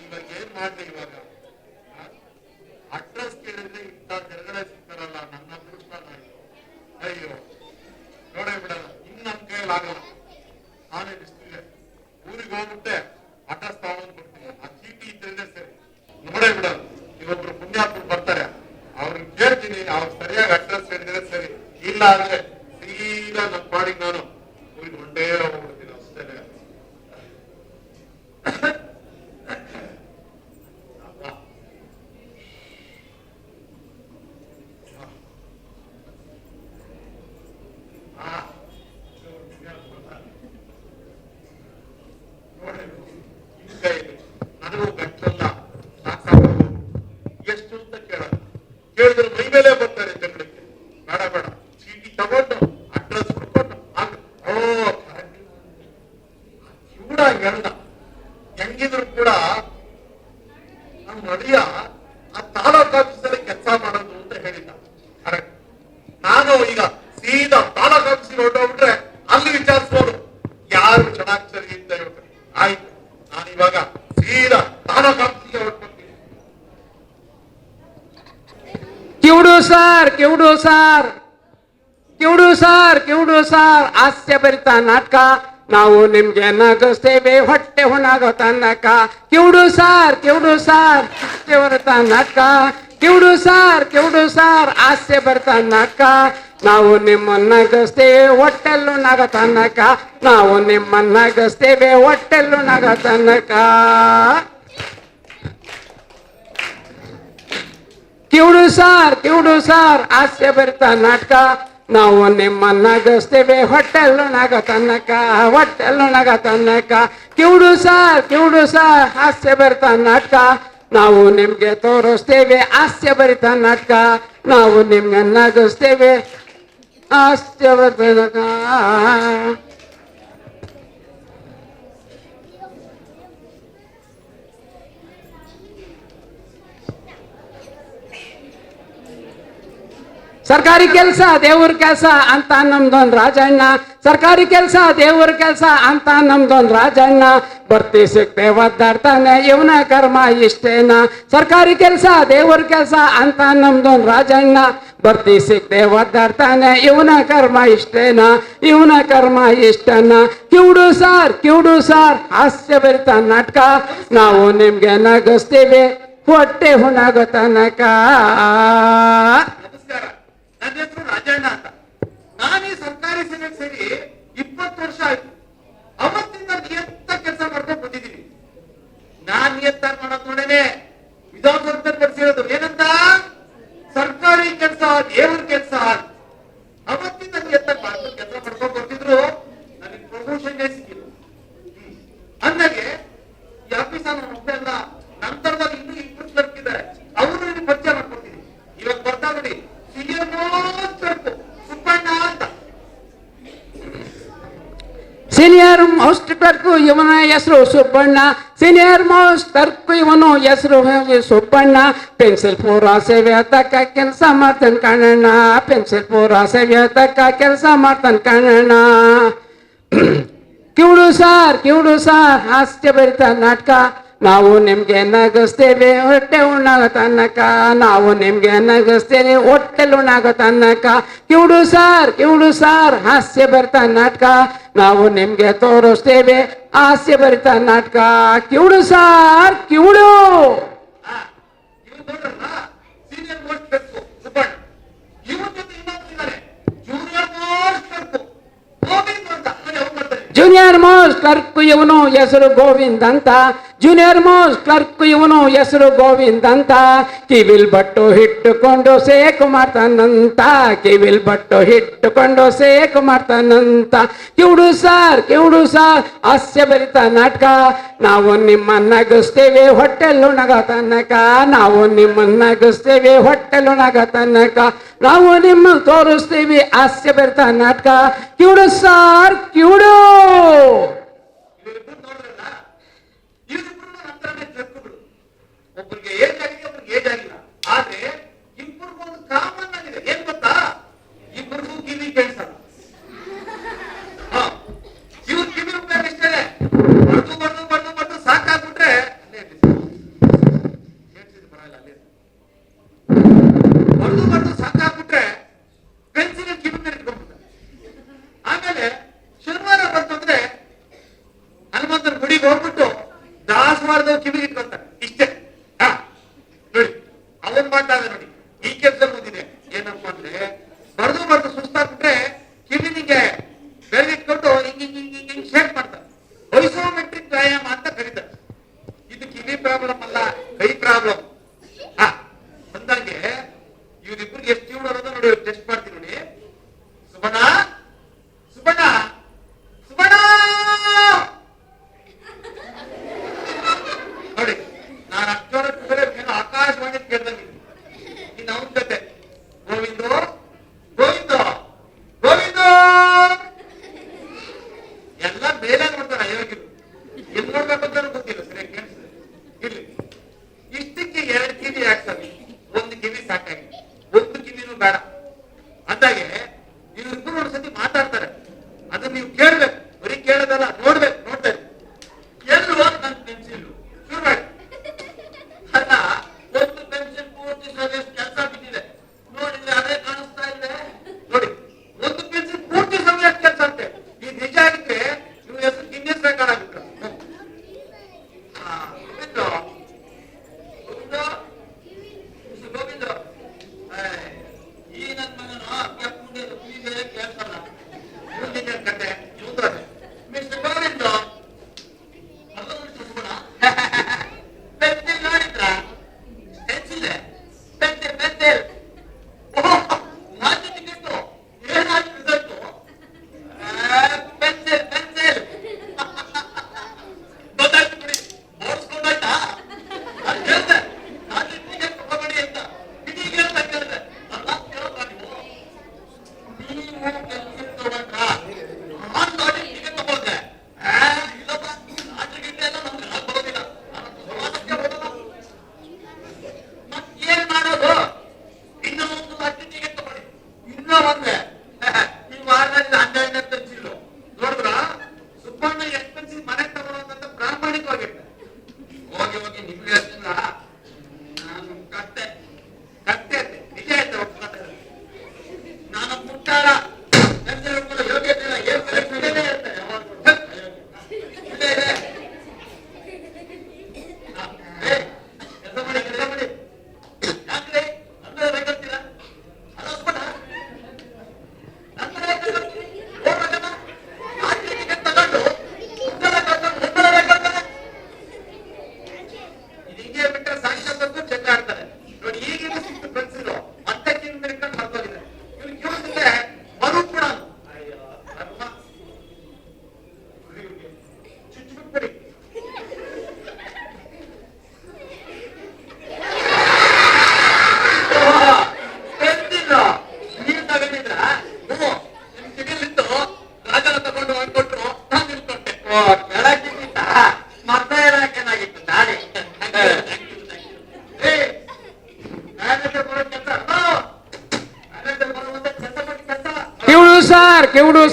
ಇವಾಗ ಏನ್ ಮಾಡ್ದೆ ಇವಾಗ ಅಡ್ರೆಸ್ ಕೇಳಿದ್ರೆ ಇಂಥ ತೆರಗಡೆ ಸಿಗ್ತಾರಲ್ಲ ನನ್ನ ಅದೃಷ್ಟ ಅಯ್ಯೋ ನೋಡೇ ಬಿಡಲ್ಲ ಇನ್ ನನ್ ಕೈಯಲ್ಲಿ ಆಗಲ್ಲ. ನಾನೇ ಬಿಸ್ತಿದೆ ಊರಿಗೆ ಹೋಗ್ಬಿಟ್ಟೆ ಅಡ್ರೆಸ್ ತಗೊಂಡ್ ಕೊಡ್ತೀನಿ. ಆ ಚೀಟಿ ಇದ್ರೆ ಸರಿ ನೋಡೇ ಬಿಡಲ್ಲ. ಇವೊಬ್ರು ಪುಣ್ಯಾತ್ಮರು ಬರ್ತಾರೆ ಅವ್ರನ್ನ ಕೇಳ್ತೀನಿ ಅವ್ರು ಸರಿಯಾಗಿ ಅಡ್ರೆಸ್ ಹೇಳಿದ್ರೆ ಸರಿ, ಇಲ್ಲ ಅಂದ್ರೆ ಸೀದಾ ನನ್ನ ಪಾಡಿಗೆ ನಾನು ಊರಿಗೆ ಹೊಂಟೇ ಹೋಗ್ಬಿಡ್ತೀನಿ ಅಷ್ಟೇ. ನನಗೂ ಗಂಟಲ್ಲ ಸಾಕಾಗೋದು. ಎಷ್ಟು ಅಂತ ಕೇಳಲ್ಲ, ಕೇಳಿದ್ರೆ ಮೈ ಮೇಲೆ ಬರ್ತಾರೆ ಜಗಳಕ್ಕೆ. ಬೇಡ ಬೇಡ ಚೀಟಿ ತಗೊಂಡು ಅಡ್ರೆಸ್ ಕೊಟ್ಕೊಂಡು ಕೂಡ ಹೇಳ್ದ ಹೆಂಗಿದ್ರು ಕೂಡ ನಮ್ಮ ನಡಿಯ ಆ ತಾಲೂಕ್ ಆಫೀಸಲ್ಲಿ ಕೆಲಸ ಮಾಡೋದು ಅಂತ ಹೇಳಿದ್ದ. ಕರೆಕ್ಟ್. ನಾನು ಈಗ ಸೀದಾ ತಾಲೂಕ್ ಆಫೀಸಿಗೆ ಹೊರಟೋಗ್ಬಿಟ್ರೆ ಅಲ್ಲಿ ವಿಚಾರಿಸ್ಬೋದು ಯಾರು ಚೆನ್ನಾಗಿ ಸರಿ ಅಂತ ಹೇಳ್ತಾರೆ. ಆಯ್ತು, ನಾನು ಇವಾಗ ಸೀದಾ ತಾಲೂಕ್ ಆಫೀಸಿಗೆ ಹೊರಟೋಗ್ತೀನಿ. ಕಿವುಡು ಸರ್ ಕಿವುಡು ಸರ್ ಕಿವುಡು ಸರ್ ಕಿವುಡು ಸರ್ ಹಾಸ್ಯ ಭರಿತ ನಾಟಕ ನಾವು ನಿಮ್ಗೆ ನಗಿಸ್ತೇವೆ ಹೊಟ್ಟೆ ಹುಣ್ಣಾಗೋ ತನಕ. ಕಿವುಡು ಸರ್ ಹಾಸ್ಯ ಭರಿತ ನಾಟಕ ಕಿವುಡು ಸರ್ ಹಾಸ್ಯ ಭರಿತ ನಾಟಕ ನಾವು ನಿಮ್ಮನ್ನ ನಗಿಸ್ತೇವೆ ಹೊಟ್ಟೆಲ್ಲೂ ನಗ ತನಕ. ನಾವು ನಿಮ್ಮನ್ನ ನಗಿಸ್ತೇವೆ ಹೊಟ್ಟೆಲ್ಲೂ ನಗ ತನಕ. ಕಿವುಡು ಸಾರ್ ಹಾಸ್ಯ ಭರಿತ ನಾಟಕ ನಾವು ನಿಮ್ಮನ್ನ ನಗಿಸ್ತೇವೆ ಹೊಟ್ಟೆಲ್ಲುಣಾಗ ತನ್ನಕ ಹೊಟ್ಟೆಲ್ಲುಣಾಗ ತನ್ನಕ ಕಿವುಡು ಸಾರ್ ಹಾಸ್ಯ ಭರಿತ ನಾಟಕ ನಾವು ನಿಮ್ಗೆ ತೋರಿಸ್ತೇವೆ ಹಾಸ್ಯ ಭರಿತ ನಾಟಕ ನಾವು ನಿಮ್ಗೆ ನಗಿಸ್ತೇವೆ ಹಾಸ್ಯ ಭರಿತ ಸರ್ಕಾರಿ ಕೆಲಸ ದೇವ್ರ ಕೆಲಸ ಅಂತ ನಮ್ದೊಂದ್ ರಾಜಣ್ಣ ಸರ್ಕಾರಿ ಕೆಲಸ ದೇವ್ರ ಕೆಲಸ ಅಂತ ನಮ್ದೊಂದ್ ರಾಜಣ್ಣ ಬರ್ತಿ ಸಿಕ್ತೆ ಒದ್ದಾಡ್ತಾನೆ ಇವನ ಕರ್ಮ ಇಷ್ಟೇನ ಸರ್ಕಾರಿ ಕೆಲಸ ದೇವ್ರ ಕೆಲಸ ಅಂತ ನಮ್ದೊಂದ್ ರಾಜಣ್ಣ ಬರ್ತಿ ಸಿಕ್ತೆ ಒದ್ದಾಡ್ತಾನೆ ಇವನ ಕರ್ಮ ಇಷ್ಟೇನ ಇವನ ಕರ್ಮ ಇಷ್ಟನ ಕಿವುಡು ಸಾರ್ ಹಾಸ್ಯ ಭರಿತ ನಾಟಕ ನಾವು ನಿಮ್ಗೆ ನಗಿಸ್ತೀವಿ ಹೊಟ್ಟೆ ಹುಣಾಗೋ ತನಕ. ನಮಸ್ಕಾರ, ನನ್ನ ಹೆಸರು ರಾಜಣ್ಣ ಅಂತ. ನಾನು ಈ ಸರ್ಕಾರಿ ಸೇವೆಗೆ ಸೇರಿ 20 ವರ್ಷ ಆಯ್ತು. ಅವತ್ತಿಂದ ನಿಯತ್ತ ಕೆಲಸ ಮಾಡ್ಕೊಂಡು ಬಂದಿದ್ದೀನಿ. ನಾನ್ ನಿಯತ್ತ ಮಾಡೋದ್ ನೋಡೇನೆ ವಿಧಾನಸೌಧದಲ್ಲಿ ಬರ್ಸಿರೋದು ಏನಂತ ಸರ್ಕಾರಿ ಕೆಲಸ ದೇವ್ರ ಕೆಲಸ. ಅವತ್ತಿಂದ ನಿಯತ್ತ ಮಾಡ್ಕೊಂಡು ಕೆಲಸ ಮಾಡ್ಕೊಂಡು ಬರ್ತಿದ್ರು. ನನಗೆ ಪ್ರಮೋಷನ್ ಸಿಕ್ಕಿಲ್ಲ. ಅಂದಾಗೆ ಈ ಆಫೀಸ್ ಒಬ್ಬಲ್ಲ ನಂತರದಲ್ಲಿ ಇನ್ನೂ 2 ಕ್ಲರ್ಕ್ ಇದ್ದಾರೆ. ಅವರು ನನಗೆ ಪರಿಚಯ ಮಾಡ್ಕೊಡ್ತೀನಿ. ಇವಾಗ ಬರ್ತಾ ನೋಡಿ ಸೀನಿಯರ್ ಮೋಸ್ಟ್ ಕ್ಲರ್ಕ್ ಇವನ ಹೆಸರು ಸುಬ್ಬಣ್ಣ ಸೀನಿಯರ್ ಮೋಸ್ಟ್ ಕ್ಲರ್ಕ್ ಇವನು ಹೆಸರು ಸುಬ್ಬಣ್ಣ ಪೆನ್ಸಿಲ್ ಪೂರ ಸೇವೆ ತಕ್ಕ ಕೆಲಸ ಮಾಡ್ತಾನೆ ಕಾಣಣ್ಣ ಪೆನ್ಸಿಲ್ ಪೂರ ಸೇವೆ ತಕ್ಕ ಕೆಲಸ ಮಾಡ್ತಾನೆ ಕಾಣಣ್ಣ. ಕಿವುಡು ಸಾರ್ ಹಾಸ್ಯ ಭರಿತ ನಾಟಕ ನಾವು ನಿಮ್ಗೆ ನಗಿಸ್ತೇವೆ ಹೊಟ್ಟೆ ಉಣ್ಣಾಗ ತನ್ನಕ ನಾವು ನಿಮ್ಗೆ ನಗಿಸ್ತೇವೆ ಹೊಟ್ಟೆಲ್ ಉಣ್ಣಾಗ ತನ್ನಕ ಕಿವುಡು ಸಾರ್ ಹಾಸ್ಯ ಭರಿತ ನಾಟಕ ನಾವು ನಿಮ್ಗೆ ತೋರಿಸ್ತೇವೆ ಹಾಸ್ಯ ಭರಿತ ನಾಟಕ. ಕಿವುಡು ಸಾರ್ ಕಿವುಡು ಸೀನಿಯರ್ ಮೋಸ್ಟ್ ಕ್ಲರ್ಕ್ ಸುಬ್ಬಣ್ಣ ಇವನ್ ಜೊತೆ ಇನ್ನೊಬ್ಬರಿದ್ದಾರೆ ಜೂನಿಯರ್ ಮೋಸ್ಟ್ ಕ್ಲರ್ಕ್ ಗೋವಿಂದ್ ಅಂತ. ಜೂನಿಯರ್ ಮೋಸ್ಟ್ ಕ್ಲರ್ಕ್ ಇವನು ಹೆಸರು ಗೋವಿಂದ್ ಅಂತ ಜೂನಿಯರ್ ಮೋಸ್ಟ್ ಕ್ಲರ್ಕ್ ಇವನು ಹೆಸರು ಗೋವಿಂದ್ ಅಂತ ಕಿವಿಲ್ ಬಟ್ಟು ಹಿಟ್ಟುಕೊಂಡು ಸೇಕು ಮಾಡ್ತಾನಂತ ಕಿವಿಲ್ ಬಟ್ಟು ಹಿಟ್ಟುಕೊಂಡು ಸೇಕು ಮಾಡ್ತಾನಂತ. ಕಿವುಡು ಸಾರ್ ಹಾಸ್ಯ ಭರಿತ ನಾಟಕ ನಾವು ನಿಮ್ಮನ್ನ ನಗಿಸ್ತೇವೆ ಹೊಟ್ಟೆಲ್ಲುಣಗ ತನಕ ನಾವು ನಿಮ್ಮನ್ನ ನಗಿಸ್ತೇವೆ ಹೊಟ್ಟೆಲ್ಲುಣಗ ತನಕ ನಾವು ನಿಮ್ಮ ತೋರಿಸ್ತೀವಿ ಹಾಸ್ಯ ಭರಿತ ನಾಟಕ. ಕಿವುಡು ಸಾರ್ ಕಿವುಡು ಒಬ್ಬರಿಗೆ ಏಜ್ ಆಗಿದೆ, ಒಬ್ಬರಿಗೆ ಏಜ್ ಆಗಿಲ್ಲ. ಆದ್ರೆ ಇಬ್ಬರಿಗೂ ಒಂದು ಕಾಮನ್ ಆಗಿದೆ. ಏನ್ ಗೊತ್ತಾ? ಇಬ್ಬರಿಗೂ ಕಿವಿ ಕೇಳಿಸಲ್ಲ. ಇವ್ರ ಕಿವಿ ಉಪಯೋಗ ಇಷ್ಟೇ. ಬರ್ದು ಸಾಕಾಗ್ಬಿಟ್ರೆ ಬರ್ದು ಸಾಕಾಗ್ಬಿಟ್ರೆ ಪೆನ್ಸಿಲ್ ಕಿವಿ ಮೇಲೆ ಇಟ್ಕೊಂಡ್ಬಿಡ್ತಾರೆ. ಆಮೇಲೆ ಶನಿವಾರ ಬಂತಂದ್ರೆ ಹನುಮಂತನ ಗುಡಿಗೆ ಹೋಗ್ಬಿಟ್ಟು ದಾಸವಾರದ ಕಿವಿಗೆ ಇಟ್ಕೊಂತಾರೆ. ಇಷ್ಟೇ ನೋಡಿ ಅವನ್ ಮಾಡ್ತಾರೆ. ನೋಡಿ ಈ ಕೆಲಸ ಬಂದಿದೆ ಏನಪ್ಪ ಅಂದ್ರೆ ಬರ್ದು ಸುಸ್ತಾಗ್ಬಿಟ್ರೆ ಕಿವಿನಿಗೆ ಬೆರಗಿಟ್ಕೊಂಡು ಹಿಂಗ್ ಶೇಕ್ ಮಾಡ್ತಾರೆ. ಐಸೋಮೆಟ್ರಿಕ್ ವ್ಯಾಯಾಮ ಅಂತ ಕರೀತಾರೆ. ಇದು ಕಿವಿ ಪ್ರಾಬ್ಲಮ್ ಅಲ್ಲ, ಕೈ ಪ್ರಾಬ್ಲಮ್. ಬಂದಂಗೆ ಇವ್ರಿಬ್ರಿಗೆ ಎಷ್ಟು ಜೀವನ ಅನ್ನೋದು ನೋಡಿ ಟೆಸ್ಟ್ ಮಾಡ್ತೀನಿ. ನೋಡಿ ಸುಬಣ್ಣ ನೋಡಿ ನಾನು ಅಕ್ಷರ ಏನೋ ಆಕಾಶವಾಣಿ ಕೇಳ್ದಂಗೆ ಇನ್ನು ಅವನ ಜೊತೆ ಗೋವಿಂದ ಎಲ್ಲ ಮೇಲೆ ನೋಡ್ತಾರೆ. ಅಯೋಗ್ಯರು ಎಲ್ಲಿ ನೋಡ್ಬೇಕಂತ ಗೊತ್ತಿಲ್ಲ, ಸರಿಯಾಗಿ ಕೇಳಿಸ್ತದೆ. ಇಲ್ಲಿ ಇಷ್ಟಕ್ಕೆ 2 ಕಿವಿ ಆಗ್ತವೆ, 1 ಕಿವಿ ಸಾಕಾಗಿ 1 ಕಿವಿನೂ ಬೇಡ ಅಂದಾಗೆ ಇವ್ರಿಬ್ಬರು ಒಂದ್ಸತಿ ಮಾತಾಡ್ತಾರೆ. ಅದನ್ನ ನೀವು ಕೇಳ್ಬೇಕು, ಬರೀ ಕೇಳೋದಲ್ಲ, ನೋಡ್ಬೇಕು. ನೋಡ್ತಾ ಇರಿ. ಎಲ್ಲೂ ನನ್ನ ಪೆನ್ಸಿಲ್ ಶುರು ಮಾಡಿ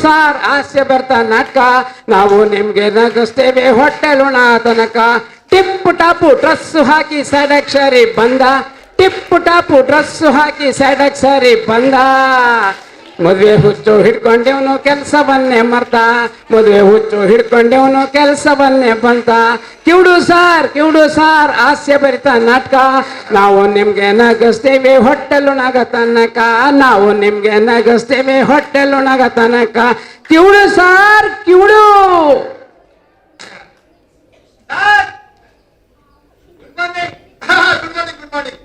ಸರ್ ಹಾಸ್ಯ ಬರ್ತ ನಾಟಕ ನಾವು ನಿಮ್ಗೆ ನಗಿಸ್ತೇವೆ ಹೊಟ್ಟೆಲುಣ ತನಕ. ಟಿಪ್ಪು ಟಾಪು ಡ್ರೆಸ್ ಹಾಕಿ ಸಡಕ್ಷರಿ ಬಂದ, ಟಿಪ್ಪು ಟಾಪು ಡ್ರೆಸ್ ಹಾಕಿ ಸಡಕ್ಷರಿ ಬಂದ. ಮದುವೆ ಹುಚ್ಚು ಹಿಡ್ಕೊಂಡೇವನು ಕೆಲಸವನ್ನೇ ಮರ್ತ, ಮದುವೆ ಹುಚ್ಚು ಹಿಡ್ಕೊಂಡೇವನು ಕೆಲಸವನ್ನೇ ಬಂತ. ಕಿವುಡು ಸರ್ ಹಾಸ್ಯ ಭರಿತ ನಾಟಕ ನಾವು ನಿಮ್ಗೆ ನಗಿಸ್ತೇವೆ ಹೊಟ್ಟೆಲು ನಗ ತನಕ, ನಾವು ನಿಮ್ಗೆ ನಗಿಸ್ತೇವೆ ಹೊಟ್ಟೆಲು ನಗ ತನಕ. ಕಿವುಡು ಸರ್ ಕಿವುಡು. Good morning. Good morning. Good morning.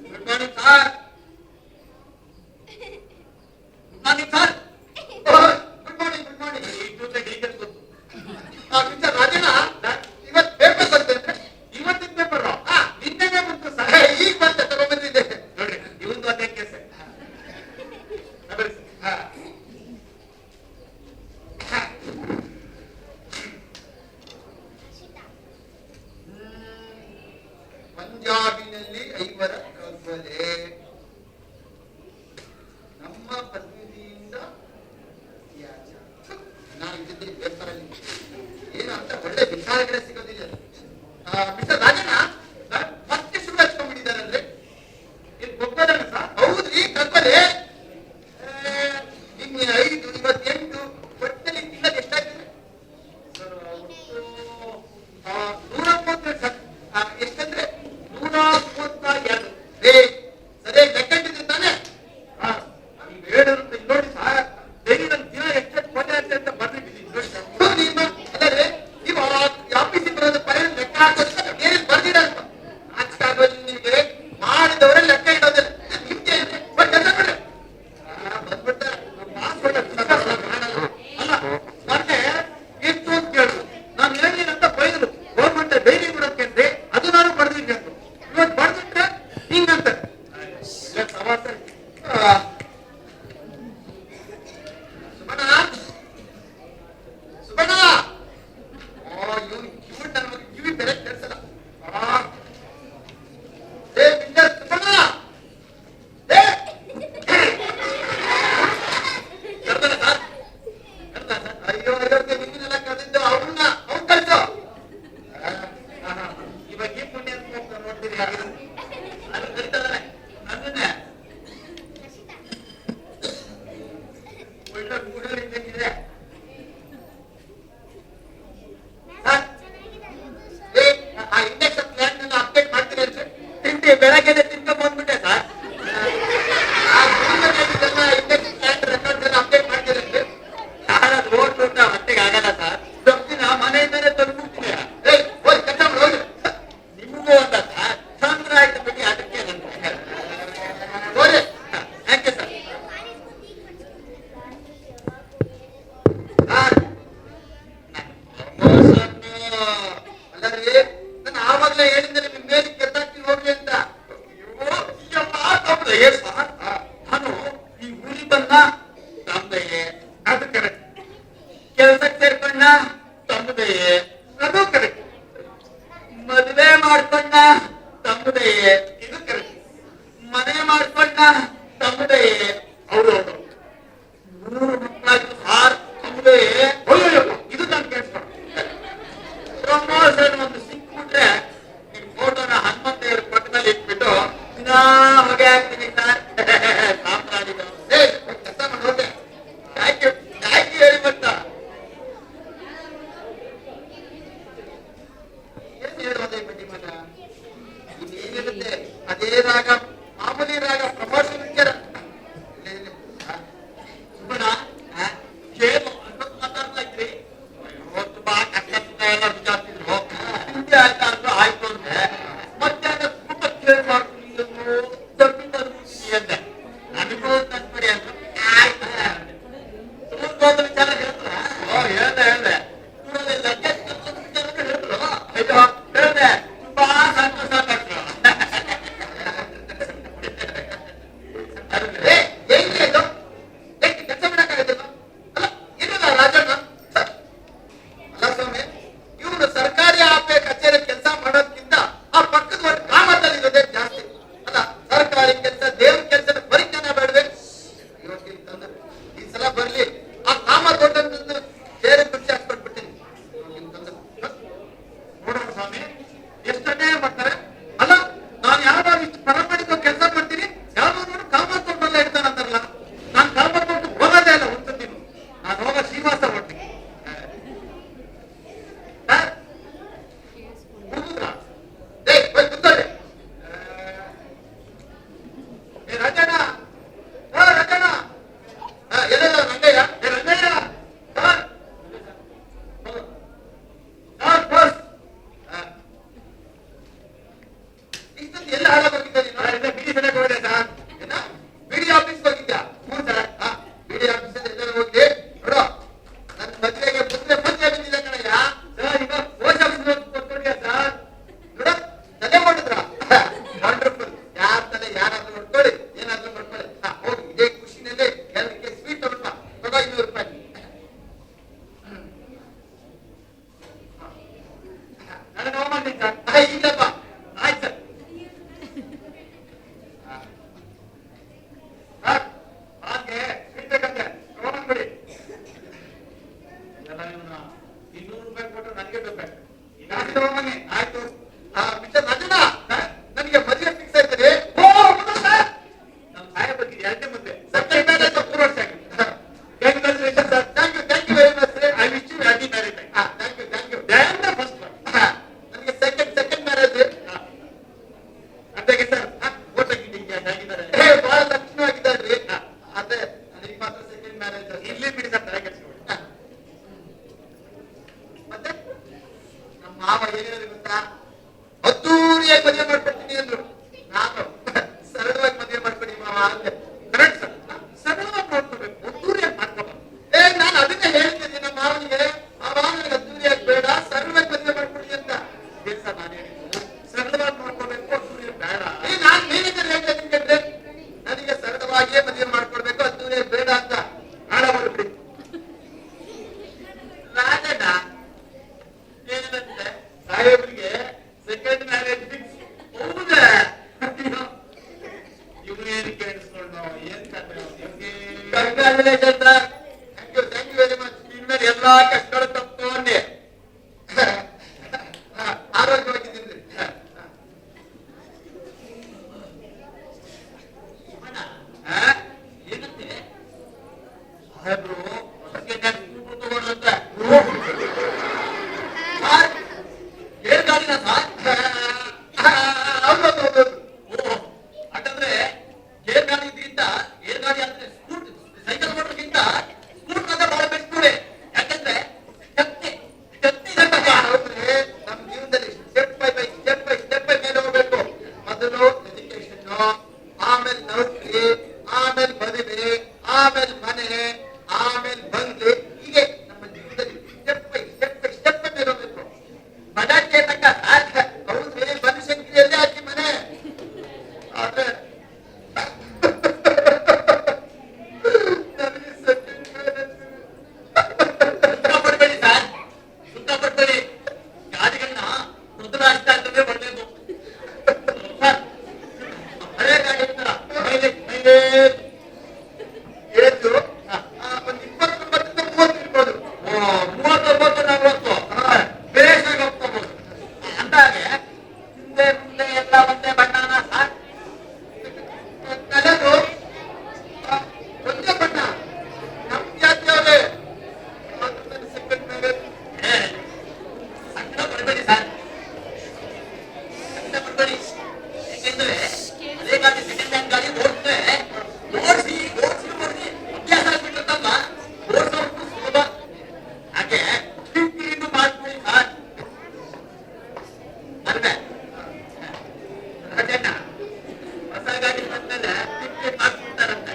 Good morning sir. Good morning sir. Good morning. Good morning. Mister Rajanna, ಇವತ್ತು ಪೇಪರ್ ಬಂತಂದ್ರೆ ಇವತ್ತಿನ ಪೇಪರ್ ನಿನ್ನೆನೆ ಬಂತು ಸರ್. ಈಗ ಬಂತ ತಗೊಂಡ್ಬಂದಿದ್ದೆ ನೋಡ್ರಿ, ಇವಂದು ಅದೇ ಕೇಸ. ಪಂಜಾಬಿನಲ್ಲಿ 5 ಕಗ್ಗೊಲೆ. ನಮ್ಮ ಪ್ರತಿನಿಧಿಯಿಂದ ವ್ಯಾಜ. ನಾನು ಇದ್ದಿದ್ದೆ ಪೇಪರಲ್ಲಿ ಏನು ಅಂತ ಒಳ್ಳೆ ವಿಚಾರಗಳೇ ಸಿಗೋದಿಲ್ಲ. ಮಿಸ್ಟರ್ ರಾಜಣ್ಣ ಮತ್ತೆ ಶುರು ಹಚ್ಕೊಂಡ್ಬಿಟ್ಟಿದ್ದಾರಲ್ರಿ. ಇದು ಗೊಬ್ಬರನ ಸರ್? ಹೌದ್ರಿ, ಕಗ್ಗೊಲೆ. ನಿನ್ನೆ 5, ಇವತ್ತು 8, ಒಟ್ಟಿನಲ್ಲಿ ತಿನ್ನೋದು ಎಷ್ಟಾಗಿದೆ? 130 ಸರ್. ಎಷ್ಟಂದ್ರೆ 132. ಸರಿಯಾಗಿ ಲೆಕ್ಕಿಟ್ಟಿದ್ರೆ ತಾನೆ. ನೀವು ಹೇಳಿರುತ್ತೆ ನೋಡಿ ಸರ್, ಡೈಲಿ ನನ್ನ ದಿನ ಎಷ್ಟೆಷ್ಟು ಕೊನೆ ಆಗ್ತದೆ ಅಂತ ಬರ್ಲಿದ್ದೀನಿ ನೋಡಿ ಸರ್. ಅಲ್ಲದೆ ನೀವು ಆಫೀಸಿಗೆ ಬರೋದು ಪರ್ಯಂತ ಲೆಕ್ಕ ಹಾಕೋದಕ್ಕೆ ಬೇರೆ ಬರ್ದಿರ ಅಂತ ನಾಚಿಕೆ ಆಗೋದು ನಿಮಗೆ. ಮಾಡಿದವರೇ ಲೆಕ್ಕ ಇಡೋದಿಲ್ಲ. ನಿಮ್ಗೆ ಬಂದ್ಬಿಟ್ರೆ ಅಲ್ಲ, ಮೊನ್ನೆ ಎಷ್ಟು ಅಂತ ಕೇಳಿದ್ರು, ನಾನು ಹೇಳಿನಂತ ಬೈದ್ರು. ಗೌರ್ಮೆಂಟ್ ಡೈಲಿ ಬಿಡೋಕೆ ಅಂದ್ರೆ ಅದು ನಾನು ಬರ್ದಿದ್ದೀನಿ ಅಂತ. ಇವತ್ತು ಬರ್ದಿಟ್ರೆ ಹಿಂಗಂತ ಸವಾಸ. ಸುಬಣ ಸುಬಣ. ಇವ್ರು ನನ್ನ ಮಗ ಕಿವಿ ಬೆಲೆ ಕೇಳಿಸಲ್ಲ. ಮಿಸ್ಟರ್ ಸುಬಣ. ಕರ್ದಲ್ಲ ಸರ್? ಅಯ್ಯೋ ಇವ್ರಿಗೆ ನಿಮ್ಮನ್ನೆಲ್ಲ ಕರೆದಿದ್ದು ಅವ್ರನ್ನ ಅವ್ನು ಕಳ್ಸೋ. ಇವಾಗ ಈ ಪುಣ್ಯ ಅಂತ ಹೋಗ್ತಾ ನೋಡ್ತೀರಿ ಯಾರು? ಅದು ಕರಿತಾನೆ ನನ್ನನ್ನೇ. ಒಳ್ಳೆ ಮೂಡಲ್ಲಿ ಇದ್ದಂಗಿದೆ. ಆ ಇಂಡೆಕ್ಸ್ ಪ್ಲಾನ್ ಅಪ್ಡೇಟ್ ಮಾಡ್ತೀರಿ ಅಂತ ತಿಂಡಿ ಬೆಳಗ್ಗೆ ತಿನ್ಕೊಂಡ್ ಬಂದ್ಬಿಟ್ಟೆ ಸರ್. ಆ ಇಂಡೆಕ್ಸ್ ಪ್ಲಾನ್ ರೆಕಾರ್ಡ್ ಅಪ್ಡೇಟ್ ಮಾಡ್ತೀರಿ ಅಂತ ಯಾರಾದ್ರು ಓದ್ಬಿಟ್ಟ ಹೊಟ್ಟೆಗೆ ಆಗಲ್ಲ ಸರ್. ಸೊಪ್ಪಿನ ಮನೆಯಿಂದಲೇ ತಂದ್ಬಿಡ್ತೀನಿ. ಹೋಗಿ ಕಷ್ಟ ಮಾಡಿ ಹೋಗಿ. ನಿಮಗೂ ಅಂತ ಸರ್, ಚಂದ್ರ ಆಯ್ತು ಬಿಡಿ, ಅದಕ್ಕೆ ನನ್ಗೆ ಹೋಗಿ. Thank you sir. ಅಲ್ಲರಿ, ನಾನು ಆವಾಗಲೇ ಹೇಳಿದ್ದೆ ನಿಮ್ಗೆ ಮೇಲೆ ಕೆತ್ತಾಕ್ತೀನಿ ಹೋಗ್ಲಿ ಅಂತ. ನಾನು ಈ ಊರಿಗೆ ಬಂದ ತಮ್ಮದಯ್ಯೆ, ಅದು ಕರೆಕ್ಟ್. ಕೆಲಸಕ್ಕೆ ಸೇರ್ಕೊಂಡ ತಮ್ಮದಯ್ಯೆ, ಅದು ಕರೆಕ್ಟ್. ಮದುವೆ ಮಾಡ್ಕೊಂಡ ತಮ್ಮದಯ್ಯೆ, ಇದು ಕರೆಕ್ಟ್. ಮನೆ ಮಾಡ್ಕೊಂಡ ತಮ್ಮದಯ್ಯೆ, ಹೌದು ಹೌದು. 3 ಮಕ್ಕಳಾದ್ರು ಸಾರ್ ತಮ್ಮದಯ್ಯೆ, ಇದು ನಾನು ಕೇಳಿಸ್ಕೊಂಡು. ಪ್ರಮೋಷನ್ ಒಂದು ಸಿಕ್ಬಿಟ್ರೆ ನಿಮ್ ಫೋಟೋನ ಹನುಮಂತಯ್ಯರ ಪಕ್ಕದಲ್ಲಿ ಇಟ್ಬಿಟ್ಟು ದಿನಾ ಹೊಗೆ ಹಾಕ್ತೀನಿ ಸರ್. ಸಾಂಪ್ರಾಣಿಕ ಕೆಲಸ ಮಾಡಿ ಹೋಗಿ. ಯಾಕೆ ಹೇಳಿ ಬರ್ತಾ ಏನ್ ಹೇಳೋದೇ ಬಡ್ಡಿ ಮಗ? ಇನ್ನೇನಿರುತ್ತೆ ಅದೇ ರಾಗ, ಮಾಮೂಲಿ ರಾಗ, ಪ್ರಮೋಷನ್ ವಿಚಾರ. ಸುಮ್ಮನ ಏನು ಅನ್ನೋದು ಮಾತಾಡ್ತಾ ಇದ್ರಿ. ತುಂಬಾ ಕಷ್ಟ ಎಲ್ಲ ವಿಚಾರಿಸಿದ್ರು. ಹಿಂದೆ ಆಯ್ತಾ ಅಂದ್ರೆ ಆಯ್ತು ಅಂದ್ರೆ ಮಧ್ಯಾಹ್ನ ಊಟ ಕೇಳಿ ಮಾಡ್ತೀನಿ ಜಮೀನು ಅಂದೆ. ನನಗೂ ತಂದ್ಬಿಡಿ ಅಂತ ಆಯ್ತು. ಹೋದ ವಿಚಾರ ಹೇಳಿದ್ರ? ಹೇಳ್ದೆ. ಊರಲ್ಲಿ ಲಗೇಜ್ ವಿಚಾರ ಹೇಳಿದ್ರು. ಅಯ್ಯೋ ಹೇಳ್ದೆ, ತುಂಬಾ ಸಂತೋಷ ಆಗ್ತದೆ. ಎಲ್ಲ ಹಾಳಾಗೋಗಿದ್ದೆ ನೀನು ಬಿಡಿ ಸಲಕ್ಕೆ ಹೋದೆ ಸರ್. ಏನ ಬಿಡಿ ಆಫೀಸ್ ಹೋಗಿದ್ಯಾ? ಹ್ಞೂ ಸರ್. ಬಿಡಿ ಆಫೀಸ್ ಎಲ್ಲರೂ ಹೋಗಿ ನೋಡು ನನ್ನ ಮದುವೆಗೆ ಮುಂದೆ ಬಿದ್ದಿದೆ ಕಣಯ್ಯ. ಸರ್ ಈಗ ಪೋಸ್ಟ್ ಆಫೀಸ್ ಕೊಟ್ಕೊಂಡಿದ್ಯಾ ಸರ್? ನೋಡ ತಲೆ ಮಾಡಿದ್ರ ವಂಡರ್ಫುಲ್. ಯಾರ ತಲೆ ಯಾರಾದ್ರೂ ನೋಡ್ಕೊಳ್ಳಿ, ಏನಾದ್ರೂ ನೋಡ್ಕೊಳ್ಳಿ. ಹೋಗಿ ಇದೇ ಖುಷಿನಲ್ಲೇ ಎಲ್ಲರಿಗೆ ಸ್ವೀಟ್ ತಗೊಂಡ್ ಬಾ. ತಗೋ 200 ರೂಪಾಯಿ. ನನಗೆ ನೋವು ಮಾಡ್ತೀನಿ ಸರ್. ಇಲ್ಲಪ್ಪ ಆಯ್ತು ಸರ್. ಸರ್ ಹಾಗೆ ಬಿಡ್ಬೇಕಂತೆ ತಗೊಂಡ್ಬಿಡಿ. ಎಲ್ಲ ಇವನ್ನ 200 ರೂಪಾಯಿ ಕೊಟ್ಟು ನನಗೆ ಬೇಕು. ಈಗ ತಗೊಂಬನ್ನಿ. ಆಯ್ತು. ಮಿಸ್ಟರ್ ರಾಜಣ್ಣ, ನನಗೆ ಮದುವೆ ಫಿಕ್ಸ್ ಆಯ್ತದೆ. ನಮ್ಮ ಸಾಯ ಬಗ್ಗೆ 2ನೇ ಮುಂದೆ ಸೆಕೆಂಡ್ ಮ್ಯಾರೇಜ್ 3 ವರ್ಷ ಆಗಿದೆ. Congratulation sir. Thank you very much. I wish you happy marriage life. Thank you. First one. ನನಗೆ ಸೆಕೆಂಡ್ ಮ್ಯಾರೇಜ್ ಅದಾಗೆ ಸರ್ ಓಟ್ ಹಾಕಿದ್ದೀವಿ ಆಗಿದ್ದಾರೆ. ಬಹಳ ಲಕ್ಷಣವಾಗಿದ್ದಾರ್ರಿ. ಅದೇ ನನಗೆ ಮಾತ್ರ ಸೆಕೆಂಡ್ ಮ್ಯಾರೇಜ್. ಇಲ್ಲಿ ಬಿಡಿ ಸರ್ ತಲೆ ಕೆಡಿಸ್ಕೊಳ್ಳಿ. ಮತ್ತೆ ನಮ್ಮ ಮಾವ ಏನೇನು ಗೊತ್ತಾ, ಅದ್ದೂರಿಯಾಗಿ ಮದುವೆ ಮಾಡ್ಕೊಡ್ತೀನಿ ಅಂದ್ರು. ನಾನು ಸರಳವಾಗಿ ಮದುವೆ ಮಾಡ್ಕೊಡಿ ಮಾವ ಅಂದೆ. Correct sir. ಸರಳವಾಗಿ ನೋಡ್ಕೋಬೇಕು, ಒತ್ತೂರಿಯಾಗಿ ಮಾಡ್ಕೋಬಾರ್ದು. ನಾನು ಅದನ್ನೇ ಹೇಳ್ತಿದ್ದೀನಿ ನಮ್ಮ ಮಾವನಿಗೆ. ಮಾವ ನನಗೆ ಅದ್ದೂರಿಯಾಗಿ ಬೇಡ, ಸರಳವಾಗಿ ಮದುವೆ ಮಾಡ್ಕೊಡಿ ಅಂತ. ಏನ್ ಸರ್ ನಾನು ಹೇಳಿದ್ದು? ಸರಳವಾಗಿ ನೋಡ್ಕೋಬೇಕು, ಒತ್ತೂರಿಯಾಗಿ ಬೇಡ. ನಾನು ಮೇನೇಜರ್ ಹೇಳ್ತಾ ಇದ್ದೀನಿ, ನನಗೆ ಸರಳವಾಗಿಯೇ ಮದುವೆ ಮಾಡ್ಕೊಡ್ಬೇಕು, ಅದ್ದೂರಿಯಾಗಿ ಬೇಡ ಅಂತ. ಹಾಳ ಮಾಡ್ಬಿಡಿ. ರಾಜಣ್ಣ ಏನಂತೆ? ಸಾಹೇಬ್ರಿಗೆ ಸೆಕೆಂಡ್ ಮ್ಯಾರೇಜ್ ಫಿಕ್ಸ್. ಹೌದಾ? ಇವನೇನು ಕೇಳಿಸ್ಕೊಂಡು ಏನ್ ಕತೆ ಇವ್ನಿಗೆ? Congratulation sir. Thank you very much. ಇನ್ಮೇಲೆ ಎಲ್ಲಾ ಕಷ್ಟಗಳು ತಪ್ಪು ಅನ್ನಿ. ಆರೋಗ್ಯವಾಗಿದ್ದೀನಿ. ಏನಂತೆ ಸಾಹೇಬ್ರು ಹೊಸಗೆ ಸ್ಕೂಟರ್ ತಗೊಂಡ್ರಂತೆ. ಏನ್ ಗಾಡಿನ ಸರ್? ಹೌದೌದು. ಯಾಕಂದ್ರೆ ಏರ್ ಗಾಡಿ ಇದಕ್ಕಿಂತ ಏರ್ ಗಾಡಿ ಅಂದ್ರೆ ಸೈಕಲ್ ಮೋಟರ್ಗಿಂತ ಸ್ಕೂಟರ್ ಅಂದ್ರೆ ಬಹಳ ಬೆಸ್ಟ್ ನೋಡಿ. ಯಾಕಂದ್ರೆ ಶಕ್ತಿ ಹೌದ್ರಿ, ನಮ್ಮ ಜೀವನದಲ್ಲಿ ಸ್ಟೆಪ್ ಬೈ ಮೇಲೆ ಹೋಗ್ಬೇಕು. ಮೊದಲು ಎಜುಕೇಶನ್, ಆಮೇಲೆ ನೌಕರಿ, ಆಮೇಲೆ ಮದುವೆ, ಆಮೇಲೆ ಮನೆ, ಆಮೇಲೆ ಬಂಗ್ಲೆ. ಹೀಗೆ ನಮ್ಮ ಜೀವನದಲ್ಲಿ ಸ್ಟೆಪ್ ಬೈ ಮೇಲೆ ಹೋಗ್ಬೇಕು. ಬಡಾಟೆ ತಕ್ಕ ಹೌದ್ರಿ, ಬನಶಂಕರಿಯಲ್ಲೇ ಹಾಕಿ ಮನೆ. ಆದ್ರೆ ನನಗೆ ಸೆಕೆಂಡ್ ಮ್ಯಾರೇಜ್. ಸುತ್ತ ಪಡ್ಬೇಡಿ ಸರ್, ಸುತ್ತ ಪಡ್ಬೇಡಿ. ಗಾಡಿಗಳನ್ನ ಮೊದಲು ಆಗ್ತಾ ಇರ್ತದೆ ಒಳ್ಳೇದು. ಸರ್, ಹಳೆ ಗಾಡಿ ಇರ್ತಾರ ಮೈಲೇಜ್ ಏಜು ಒಂದು 29 30 ಇರ್ಬೋದು. 39 40 ಬೇಸಾಗಿ ಹೋಗ್ಕೋಬಹುದು. ಅಂದಾಗೆ ಹಿಂದೆ ಮುಂದೆ ಎಲ್ಲ ಒಂದೇ ಬಣ್ಣನ ಸರ್. ಕಲರು ಒಂದೇ ಬಣ್ಣ. ನಮ್ಮ ಜಾತಿಯವರೇ ಸೆಕೆಂಡ್ ಮ್ಯಾರೇಜ್. ಸಂಕಟ ಪಡಬೇಡಿ ಸರ್, ಸಂಕಟ ಪಡಬೇಡಿ. ಯಾಕೆಂದ್ರೆ ಅದೇ ಗಾಡಿ ಸೆಕೆಂಡ್ ಹ್ಯಾಂಡ್ ಗಾಡಿ ಓಡಿಸಿ ಅಭ್ಯಾಸ ಆಗ್ಬಿಟ್ಟಿರ್ತಲ್ವಾ, ಓಡಿಸೋದು ಸುಲಭ. ಹಾಗೆ ಕಿಂಕಿರಿದು ಮಾಡ್ಕೊಳ್ಳಿ ಸರ್. ಅಲ್ವೇ ರಾಜಣ್ಣ, ಹೊಸ ಗಾಡಿ ಬಂದ್ಮೇಲೆ ಕಿಂಕಿರಿ ಮಾಡ್ಬಿಡ್ತಾರಂತೆ.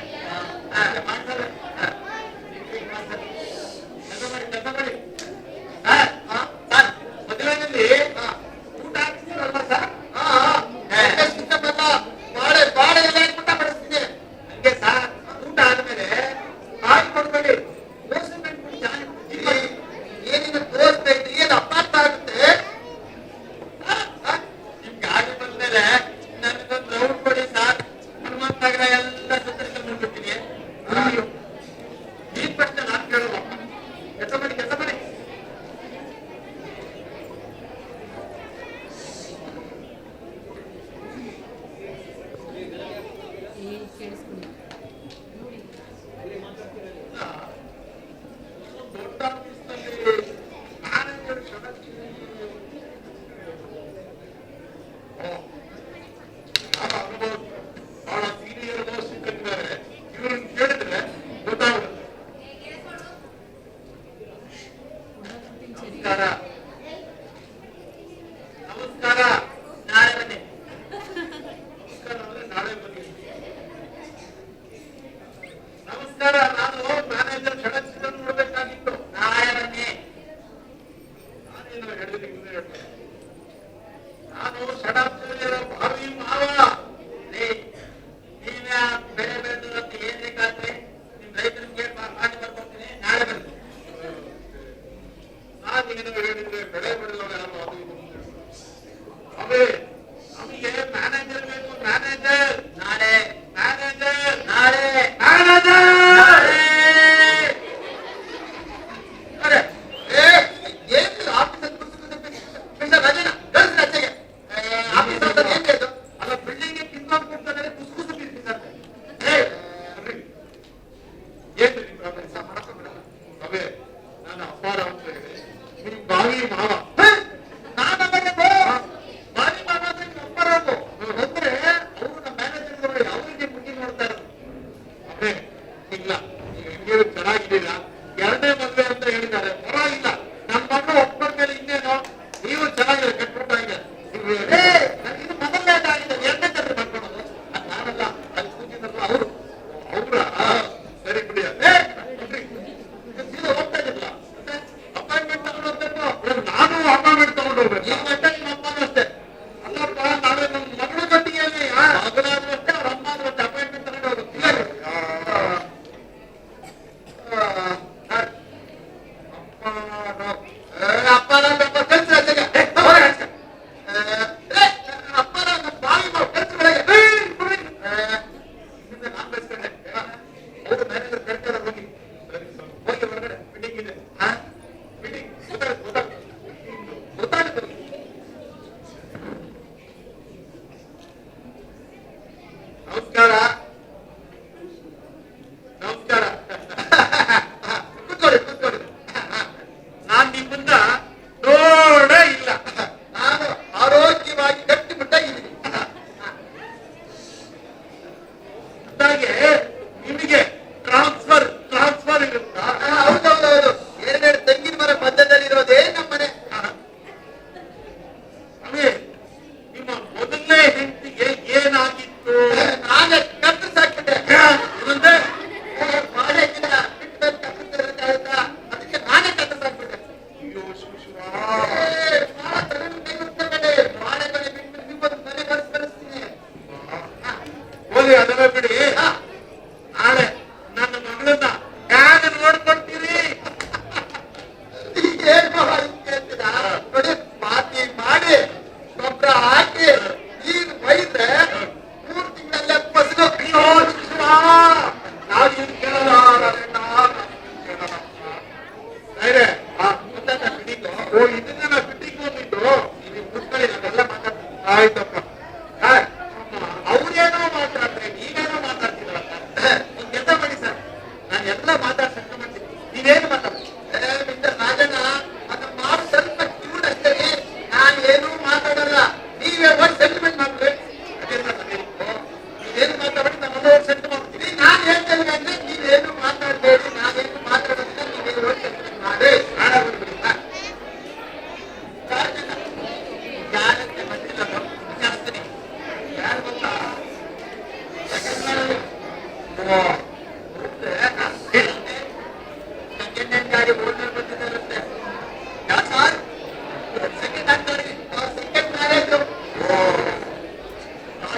ಮಾಡ್ತಾರೆ. ಕೆಲಸ ಮಾಡಿ ಸರ್. ಮದುವೆನಲ್ಲಿ ಊಟ ಹಾಕ್ತೀರಲ್ವಾ ಸರ್? ಬಾಳೆ ಎಲ್ಲ ಊಟ ಮಾಡಿಸ್ತೀನಿ. ಹಂಗೆ ಸರ್, ಊಟ ಆದ್ಮೇಲೆ ಹಾಲು ಕೊಡ್ಬೇಡಿ, ಮೋಸನ್ ಬಿಟ್ಬಿಟ್ಟು ಚೆನ್ನಾಗಿ ಏನಿನ ತೋರಿಸ್ಬೇಕು, ಏನು ಅಪಾರ್ಥ ಆಗುತ್ತೆ. ನಿಮ್ ಗಾಡಿ ಬಂದ್ಮೇಲೆ ನನಗೊಂದು ರೌಂಡ್ ಕೊಡಿ ಸರ್. ಹನುಮಂತ ನಗರ ಎಲ್ಲ ಸುತ್ತರಿಸ್ಕೊಂಡು ಬಂದ್ಬಿಡ್ತೀನಿ. ಈ ಪ್ರಶ್ನೆ ನಾನು ಕೇಳಲ್ಲ. ಕೆಲಸ ಮಾಡಿ. ದೊಡ್ಡ ಆಫೀಸ್ನಲ್ಲಿ ಮ್ಯಾನೇಜರ್ ಬಹಳ ಸೀನಿಯರ್ ಮೋಸ್ಟ್ ಕಟ್ಟಿದ್ದಾರೆ. ಇವ್ರನ್ನ ಕೇಳಿದ್ರೆ ಗೊತ್ತಾಗುತ್ತೆ. ನಮಸ್ಕಾರ. ನಾಳೆ ಬನ್ನಿ.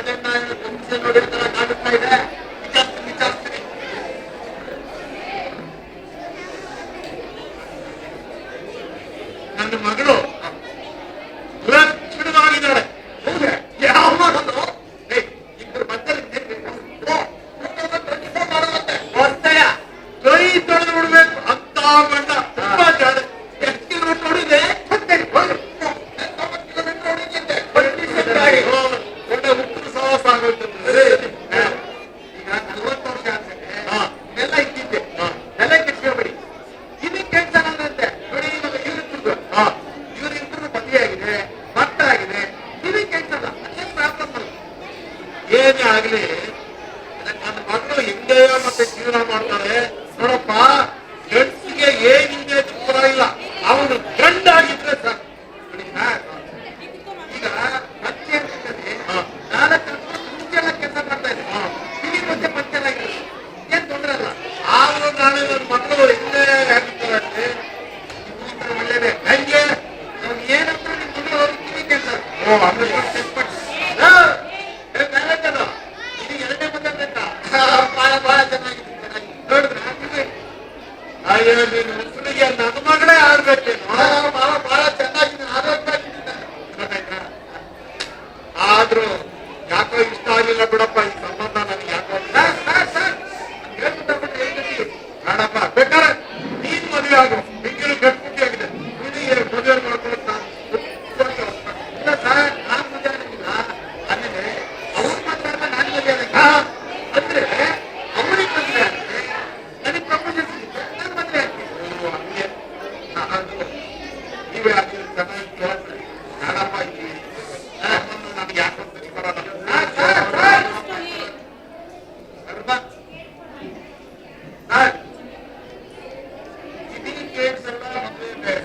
ರಾಜಣ್ಣ ವಂಶ ನೋಡಿದ ತರ ಕಾಣಿಸ್ತಾ ಇದೆ. ವಿಚಾರಿಸ್ತೀನಿ. ನನ್ನ ಮಗಳು ಲಕ್ಷಣವಾಗಿದ್ದಾಳೆ. ಯಾವ ಮಾಡೋದು? ಇಬ್ಬರು ಮಧ್ಯದಲ್ಲಿ ಹೊಸ್ತಯ ಕೈ ತೊಳೆದು ಬಿಡ್ಬೇಕು ಅಂತ ಗಂಡ ತುಂಬಾ ಜಾಡ. ಎಷ್ಟು ಕಿಲೋಮೀಟರ್ ನೋಡಿದೆ? 30 ಕಿಲೋಮೀಟರ್ ನೋಡಿದ್ದೆ. ಗಾಡಿ ಒಳ್ಳೆ ಉತ್ತರ ಸಹವಾಸ ಆಗುತ್ತೆ. ಈಗ 40 ವರ್ಷ ಆದ್ಮೇಲೆ ಎಲ್ಲ ಇದ್ದಿದ್ದೆ. ಎಲ್ಲ ಕೆಚ್ಕೋಬೇಡಿ. ಇದಕ್ಕೆ ಕೇಳ್ತಾನಂತೆ ನೋಡಿ, ಇವಾಗ ಇವ್ರಿಬ್ರು ಮದುವೆಯಾಗಿದೆ, ಮಕ್ಕಳಾಗಿದೆ. ಇದಕ್ಕೆ ಕೇಳ್ತಲ್ಲ, ಅದೇನ್ ಪ್ರಾಬ್ಲಮ್ ಅಲ್ಲ. ಏನೇ ಆಗ್ಲಿ ನನ್ನ ಮಗಳು ಹಿಂಗೆ ಮತ್ತೆ ಜೀವನ ಮಾಡ್ತಾಳೆ. ನೋಡಪ್ಪ, ಗಂಡಸಿಗೆ ಏನಿದೆ ಪರ ಇಲ್ಲ, ಅವನು ಗಂಡಾಗಿದ್ರೆ ಸಾಕು. ನೋಡಿ ಸರ್, ಈಗ ಮತ್ತೆ ಅಂತಂದ್ರೆ 4 ಮುಂಚೆಲ್ಲ ಕೆಲಸ ಮಾಡ್ತಾ ಇದೆ. ಇಲ್ಲಿ ಮುಂಚೆ ಪಂಚರಾಗಿದೆ, ಏನ್ ತೊಂದ್ರೆ ಅಲ್ಲ. ಆದ್ರೂ ನಾಳೆ ನನ್ನ ಮಗಳು ಹಿಂಗೆ ಆಗಿರ್ತಾಳೆ. ಒಳ್ಳೇದೇ. ಹಂಗೆ ಅವ್ನು ಏನಂತ ನಿಮ್ ಮಗಳು ಅವ್ರಿಗೆ ಕಿವಿ ಕೇಳ್ತಾರೆ. ಅಂದ್ರೆ ಇದು 2ನೇ ಮದುವೆ ಬೇಕಾ? ಬಹಳ ಚೆನ್ನಾಗಿದೆ. ನೋಡಿದ್ರೆ ಅಯ್ಯೋ, ನೀನು ಮುಸುಳಿಗೆ ನನ್ನ ಮಗಳೇ ಆಡ್ಬೇಕೇನು? ಬಹಳ ಚೆನ್ನಾಗಿದೆ, ಆರೋಗ್ಯವಾಗಿದ್ದೀನಿ. ಆದ್ರೂ ಯಾಕೋ ಇಷ್ಟ ಆಗಿಲ್ಲ ಬಿಡಪ್ಪ ಈ ಸಂಬಂಧ. ನನಗೆ ಯಾಕೋ ಬೇಡಪ್ಪ. ಬೇಕಾದ್ರೆ ನೀನ್ ಮದುವೆ ಆಗು, ಹಿಂಗಿರು ಗಟ್ಟಿ ಆಗಿದೆ. ನಿನಗೆ ಮದುವೆ ಮಾಡ್ಕೊಳಕ್ ಇಲ್ಲ ಸರ್, ನಾನು ಮದುವೆ ಆಗಿಲ್ಲ. ಆಮೇಲೆ ಅವ್ರ ಮದುವೆ ನಾನು ಮದುವೆ ಆಗಿಲ್ಲ. ಅಂದ್ರೆ ಅವನಿಗೆ ಮದುವೆ ಆಗಿದೆ, ನನಗೆ ಪ್ರಪೋಸಲ್ ಸಿಗುತ್ತೆ, ನಾನು ಮದುವೆ ಆಗ್ತೀನಿ. ನೀವೇ ಆಗಿರೋ ಚೆನ್ನಾಗಿ ಕೇಳ್ತಾರೆ. ಬೇಡಪ್ಪ, ಈ ಸಂಬಂಧ ನನಗೆ ಯಾಕೋ ಸರಿ ಬರಲ್ಲ. ಇದಕ್ಕೆ ಸರಳ ಮದುವೆ ಬೇಡ.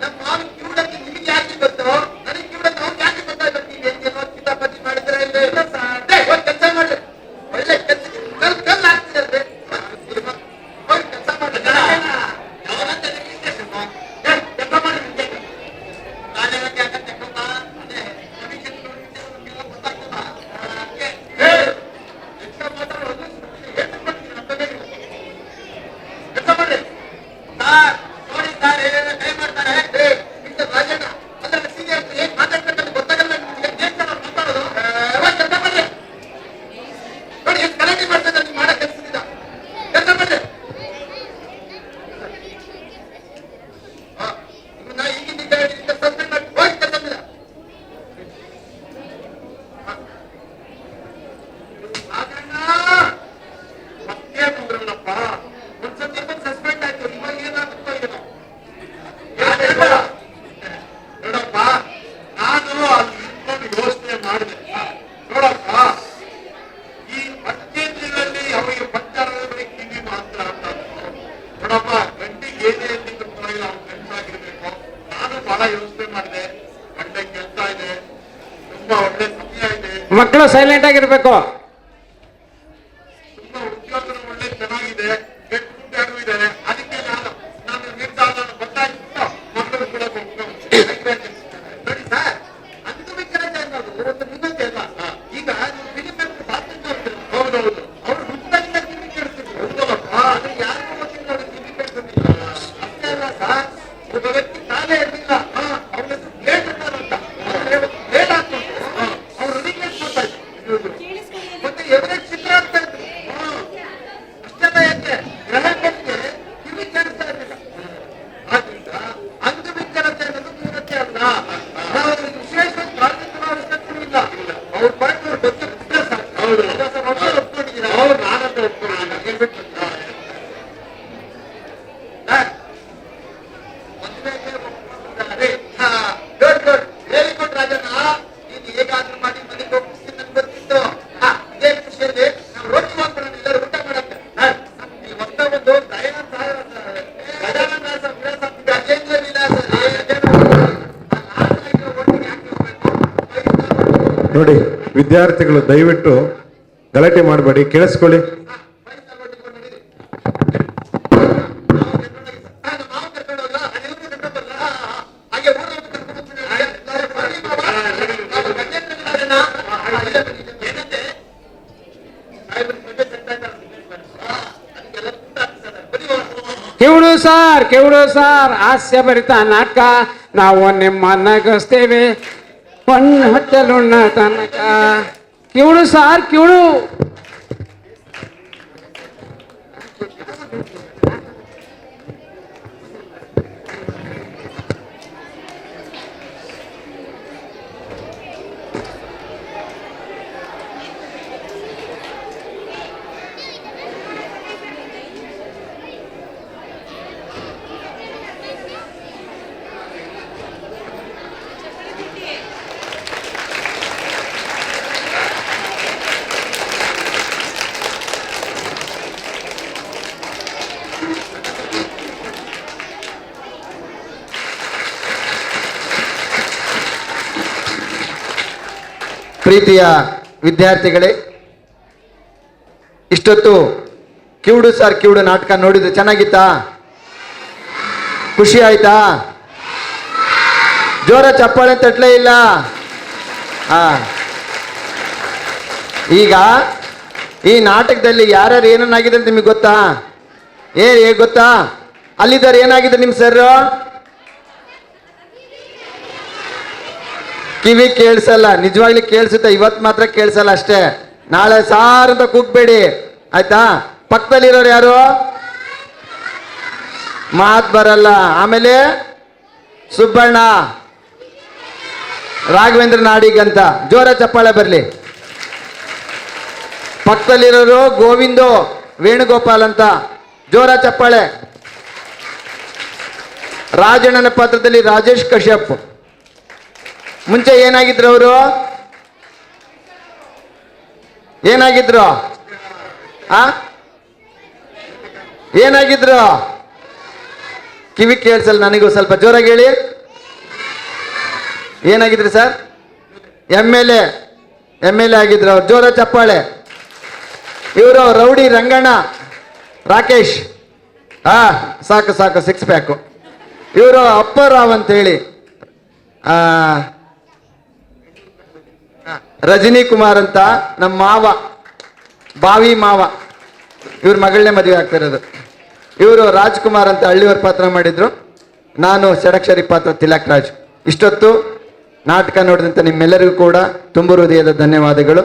ನಮ್ಮ ಮಾವಿನ ಕಿವುಡಕ್ಕೆ ನಿಮಗೆ ಯಾಕೆ ಗೊತ್ತು? ನನಗೆ ಕಿವುಡಕ್ಕೆ ಅವ್ನು ಯಾಕೆ ಗೊತ್ತಾಗ್ಬೇಕು? ನೀವು ಹೆಂಗೇನೋ ಕಿತಾಪತಿ ಮಾಡಿದ್ರೆ ಇಲ್ಲ ಸರ್. ಕೆಲಸ ಮಾಡ್ರಿ, ಒಳ್ಳೆ ಕೆಲಸ ಕಲ್ಲು ಹಾಕ್ತಿರಲ್ರಿ. ಹೋಗಿ ಕೆಲಸ ಮಾಡ್ರಿ. ಯಾವನಂತ ಕೆಲಸ ಮಾಡಿ ರಾಜನಕ್ಕೆ ಆಗತ್ತೆ ಗೊತ್ತ? ಅದೇ ಭವಿಷ್ಯದ ನಮಗೆಲ್ಲ ಗೊತ್ತಾಗ್ತದ. ಎಷ್ಟು ಮಾತಾಡೋದು ಎಷ್ಟು ಮಾಡ್ತೀರಿ ನಮ್ಮ ಬಗ್ಗೆ? ಕೆಲಸ ಮಾಡ್ರಿ ಸರ್. ನೋಡಿ ಸರ್, ಏನೇನೋ ಕೈ ಮಾಡ್ತಾರೆ. ಮಿಸ್ಟರ್ ರಾಜಣ್ಣ ಅದ್ರಲ್ಲಿ ಸೀನಿಯರ್ ಹೇಗೆ ಮಾತಾಡ್ಬೇಕಂತ ಗೊತ್ತಾಗಲ್ಲ ನಿಮ್ಗೆ. ಏನ್ ಸರ್ ಅವ್ರು ಮಾತಾಡೋದು? ಕೆಲಸ ಮಾಡ್ರಿ. ನೋಡಿ ಎಷ್ಟು ಗಲಾಟೆ ಮಾಡ್ತಾರೆ ನೀವು ಮಾಡೋ ಕೆಲಸದಿಂದ. ಕೆಲಸ ಮಾಡ್ರಿ. ಇವನ್ನ ಈಗಿನ ಸಸ್ಪೆಂಡ್ ಮಾಡಿ ಹೋಗಿ ಕೆಲಸ ಮಾಡಿದ. ರಾಜಣ್ಣ ಮತ್ತೆ ಬಂದ್ರಲ್ಲಪ್ಪ. ಒಂದ್ಸತಿ ಸಸ್ಪೆಂಡ್ ಆಯ್ತು, ಇವಾಗ ಏನಾಗುತ್ತೋ ಏನೋ. ನೋಡಪ್ಪ, ನಾನು ಅಲ್ಲಿ ನಿಂತ್ಕೊಂಡು ಯೋಚನೆ ಮಾಡಿದೆ. ನೋಡಪ್ಪ, ಈ ಪಂಚಾಯತಿನಲ್ಲಿ ಅವರಿಗೆ ಪಂಚಾಯತ್ ಕಿವಿ ಮಾತ್ರ ಅಂತ. ನೋಡಪ್ಪ, ಗಂಡಿಗೆ ಏನೇ ಅಂತಿದ್ರು ಪರವಾಗಿಲ್ಲ, ಅವ್ನು ಗಂಡಾಗಿರ್ಬೇಕು. ನಾನು ಬಹಳ ಯೋಚನೆ ಮಾಡಿದೆ. ಒಳ್ಳೆ ಕೆಲಸ ಇದೆ, ತುಂಬಾ ಒಳ್ಳೆ ಸಮಯ ಇದೆ, ಮಕ್ಕಳು ಸೈಲೆಂಟ್ ಆಗಿರ್ಬೇಕು. ತುಂಬಾ ಉದ್ಯೋಗನೂ ಒಳ್ಳೆ ಚೆನ್ನಾಗಿದೆ, ಕೆಟ್ಟ ದುಡ್ಡು ಇದೆ. ಅದಕ್ಕೆ ನಾನು ನಿರ್ಧಾರ ಗೊತ್ತಾಯ್ತು, ಮಕ್ಕಳು ಕೂಡ ನೋಡಿ ಸರ್, ಅಂಗವಿಕಲತೆ ಅನ್ನೋದು ಒಂದು ನ್ಯೂನತೆ ಅಲ್ಲ. ಈಗ ನೀವು ಫಿಲಿಂ ಬಾತ್ರಿ ನೋಡ್ತೀರಿ, ಹೌದೌದು. ಅವ್ರು ಹುಟ್ಟಾಗಿಂದ ಕಿವಿ ಕೇಳಿಸ್ತಿದ್ರು. ಹೌದಲ್ಲಪ್ಪ. ಆದ್ರೆ ಯಾರಿಗೂ ಗೊತ್ತಿಲ್ಲ ಅವ್ರಿಗೆ ಕಿವಿ ಕೇಳಿಸೋದಿಲ್ಲ. ಅಷ್ಟೇ ಅಲ್ಲ ಸರ್, ಒಬ್ಬ ವ್ಯಕ್ತಿ ಕಾಲೇ ಇರಲಿಲ್ಲ, ಅವ್ರ ಹೆಸರು ಪ್ಲೇಟ್ ಅಂತ. ಪ್ಲೇಟ್ ಹಾಕೊಂಡು ಅವ್ರು ರಿಲೀಸ್ ಮಾಡ್ತಾ ಇದ್ರು. ಮತ್ತೆ ಎವರೇಜ್ ಚಿತ್ರ ಆಗ್ತಾ ಇದ್ರು. ಅಷ್ಟೆಲ್ಲ ಯಾಕೆ? ಗ್ರಹಗಳಿಗೆ ಕಿವಿ ಕೇಳಿಸ್ತಾ ಇರಲಿಲ್ಲ. ಆದ್ರಿಂದ ಅಂಗವಿಕಲತೆ ಅನ್ನೋದು ನ್ಯೂನತೆ ಅಲ್ಲ. ನಾವು ಅದಕ್ಕೆ ವಿಶೇಷ ಕಾರಣಗಳ ಅವಶ್ಯಕತೆ ಇಲ್ಲ. ಅವ್ರ ಪಾಯಿಂಟ್ ಅವ್ರ ಬಗ್ಗೆ ಬಿಟ್ಟರೆ ಸಾಕು. ಹೌದು. ಒಪ್ಕೊಂಡಿದ್ದೀರಾ? ಹೌದು, ನಾನಂತ ಒಪ್ಕೊಳ್ಳೋಣ. ಹೇಳ್ಬಿಟ್ಟು ಮದುವೆಗೆ ಒಪ್ಪಿಕೊಂಡಿದ್ದಾರೆ. Good good, very good Rajanna. ನೀನು ಹೇಗಾದ್ರೂ ಮಾಡಿ ಮನೆಗೆ ಒಪ್ಪಿಸ್ತೀನಿ ನನ್ಗೆ ಗೊತ್ತಿತ್ತು. ಇದೇ ಖುಷಿಯಲ್ಲಿ ನಾವು ರೋಟಿ ಮಾಡ್ಬಿಡೋಣ, ಎಲ್ಲರೂ ಊಟ ಮಾಡಕ್ಕೆ. ಇಲ್ಲಿ ಹೊಸ ಒಂದು ಗಜಾನನ ದಾಸ ವಿಲಾಸ ಅಂತ ಇದೆ. ಗಜೇಂದ್ರ ವಿಲಾಸ ಒಟ್ಟಿಗೆ ಯಾಕೆ ಹೋಗ್ಬೇಕು? ನೋಡಿ ವಿದ್ಯಾರ್ಥಿಗಳು ದಯವಿಟ್ಟು ಗಲಾಟೆ ಮಾಡಬೇಡಿ, ಕೇಳಿಸ್ಕೊಳ್ಳಿ. ಹಾಗೆ ಸರ್ ಹಾಸ್ಯಭರಿತ ನಾಟಕ ನಾವು ನಿಮ್ಮ ನಗಿಸ್ತೇವೆ ಹೊಟ್ಟೆಲುಣ್ಣ ತನಕ. ಕಿವುಡು ಸರ್ ಕಿವುಡು. ಪ್ರೀತಿಯ ವಿದ್ಯಾರ್ಥಿಗಳೇ, ಇಷ್ಟೊತ್ತು ಕಿವುಡು ಸರ್ ಕಿವುಡು ನಾಟಕ ನೋಡಿದ್ರೆ ಚೆನ್ನಾಗಿತ್ತಾ? ಖುಷಿ ಆಯ್ತಾ? ಜೋರ ಚಪ್ಪಾಳೆ ತಟ್ಲೇ ಇಲ್ಲ. ಈಗ ಈ ನಾಟಕದಲ್ಲಿ ಯಾರ್ಯಾರು ಏನೇನಾಗಿದೆ ಅಂತ ನಿಮಗೆ ಗೊತ್ತಾ? ಗೊತ್ತಾ? ಅಲ್ಲಿದ್ದಾರೆ ಏನಾಗಿದೆ ನಿಮ್ಮ ಸರ್? ಕಿವಿ ಕೇಳಿಸಲ್ಲ, ನಿಜವಾಗ್ಲಿ ಕೇಳಿಸುತ್ತೆ, ಇವತ್ತು ಮಾತ್ರ ಕೇಳಿಸಲ್ಲ ಅಷ್ಟೇ. ನಾಳೆ ಸಾರ್ ಅಂತ ಕೂಗ್ಬೇಡಿ ಆಯ್ತಾ? ಪಕ್ಕದಲ್ಲಿರೋರು ಯಾರು? ಮಾತ್ ಬರಲ್ಲ. ಆಮೇಲೆ ಸುಬ್ಬಣ್ಣ, ರಾಘವೇಂದ್ರ ನಾಡಿಗ್ ಅಂತ ಜೋರ ಚಪ್ಪಾಳೆ ಬರ್ಲಿ. ಪಕ್ಕದಲ್ಲಿರೋರು ಗೋವಿಂದು ವೇಣುಗೋಪಾಲ್ ಅಂತ ಜೋರ ಚಪ್ಪಾಳೆ. ರಾಜಣ್ಣನ ಪಾತ್ರದಲ್ಲಿ ರಾಜೇಶ್ ಕಶ್ಯಪ್. ಮುಂಚೆ ಏನಾಗಿದ್ರು ಅವರು? ಏನಾಗಿದ್ರು? ಏನಾಗಿದ್ರು? ಕಿವಿ ಕೇಳಿಸಲ್ಲ ನನಗೂ, ಸ್ವಲ್ಪ ಜೋರಾಗಿ ಹೇಳಿ. ಏನಾಗಿದ್ರು ಸರ್? ಎಮ್ ಎಲ್ ಎ ಆಗಿದ್ರು ಅವ್ರು. ಜೋರ ಚಪ್ಪಾಳೆ. ಇವರು ರೌಡಿ ರಂಗಣ್ಣ ರಾಕೇಶ್. ಸಾಕು ಸಾಕು, 6 ಪ್ಯಾಕು. ಇವರು ಅಪ್ಪರಾವ್ ಅಂತ ಹೇಳಿ ರಜನಿ ಕುಮಾರ್ ಅಂತ ನಮ್ಮ ಮಾವ, ಬಾವಿ ಮಾವ. ಇವ್ರ ಮಗಳನ್ನೇ ಮದುವೆ ಆಗ್ತಿರೋದು. ಇವರು ರಾಜ್ಕುಮಾರ್ ಅಂತ ಹಳ್ಳಿಯವ್ರ ಪಾತ್ರ ಮಾಡಿದ್ರು. ನಾನು ಷಡಕ್ಷರಿ ಪಾತ್ರ ತಿಲಕ್ ರಾಜ್. ಇಷ್ಟೊತ್ತು ನಾಟಕ ನೋಡಿದಂಥ ನಿಮ್ಮೆಲ್ಲರಿಗೂ ಕೂಡ ತುಂಬ ಹೃದಯದ ಧನ್ಯವಾದಗಳು.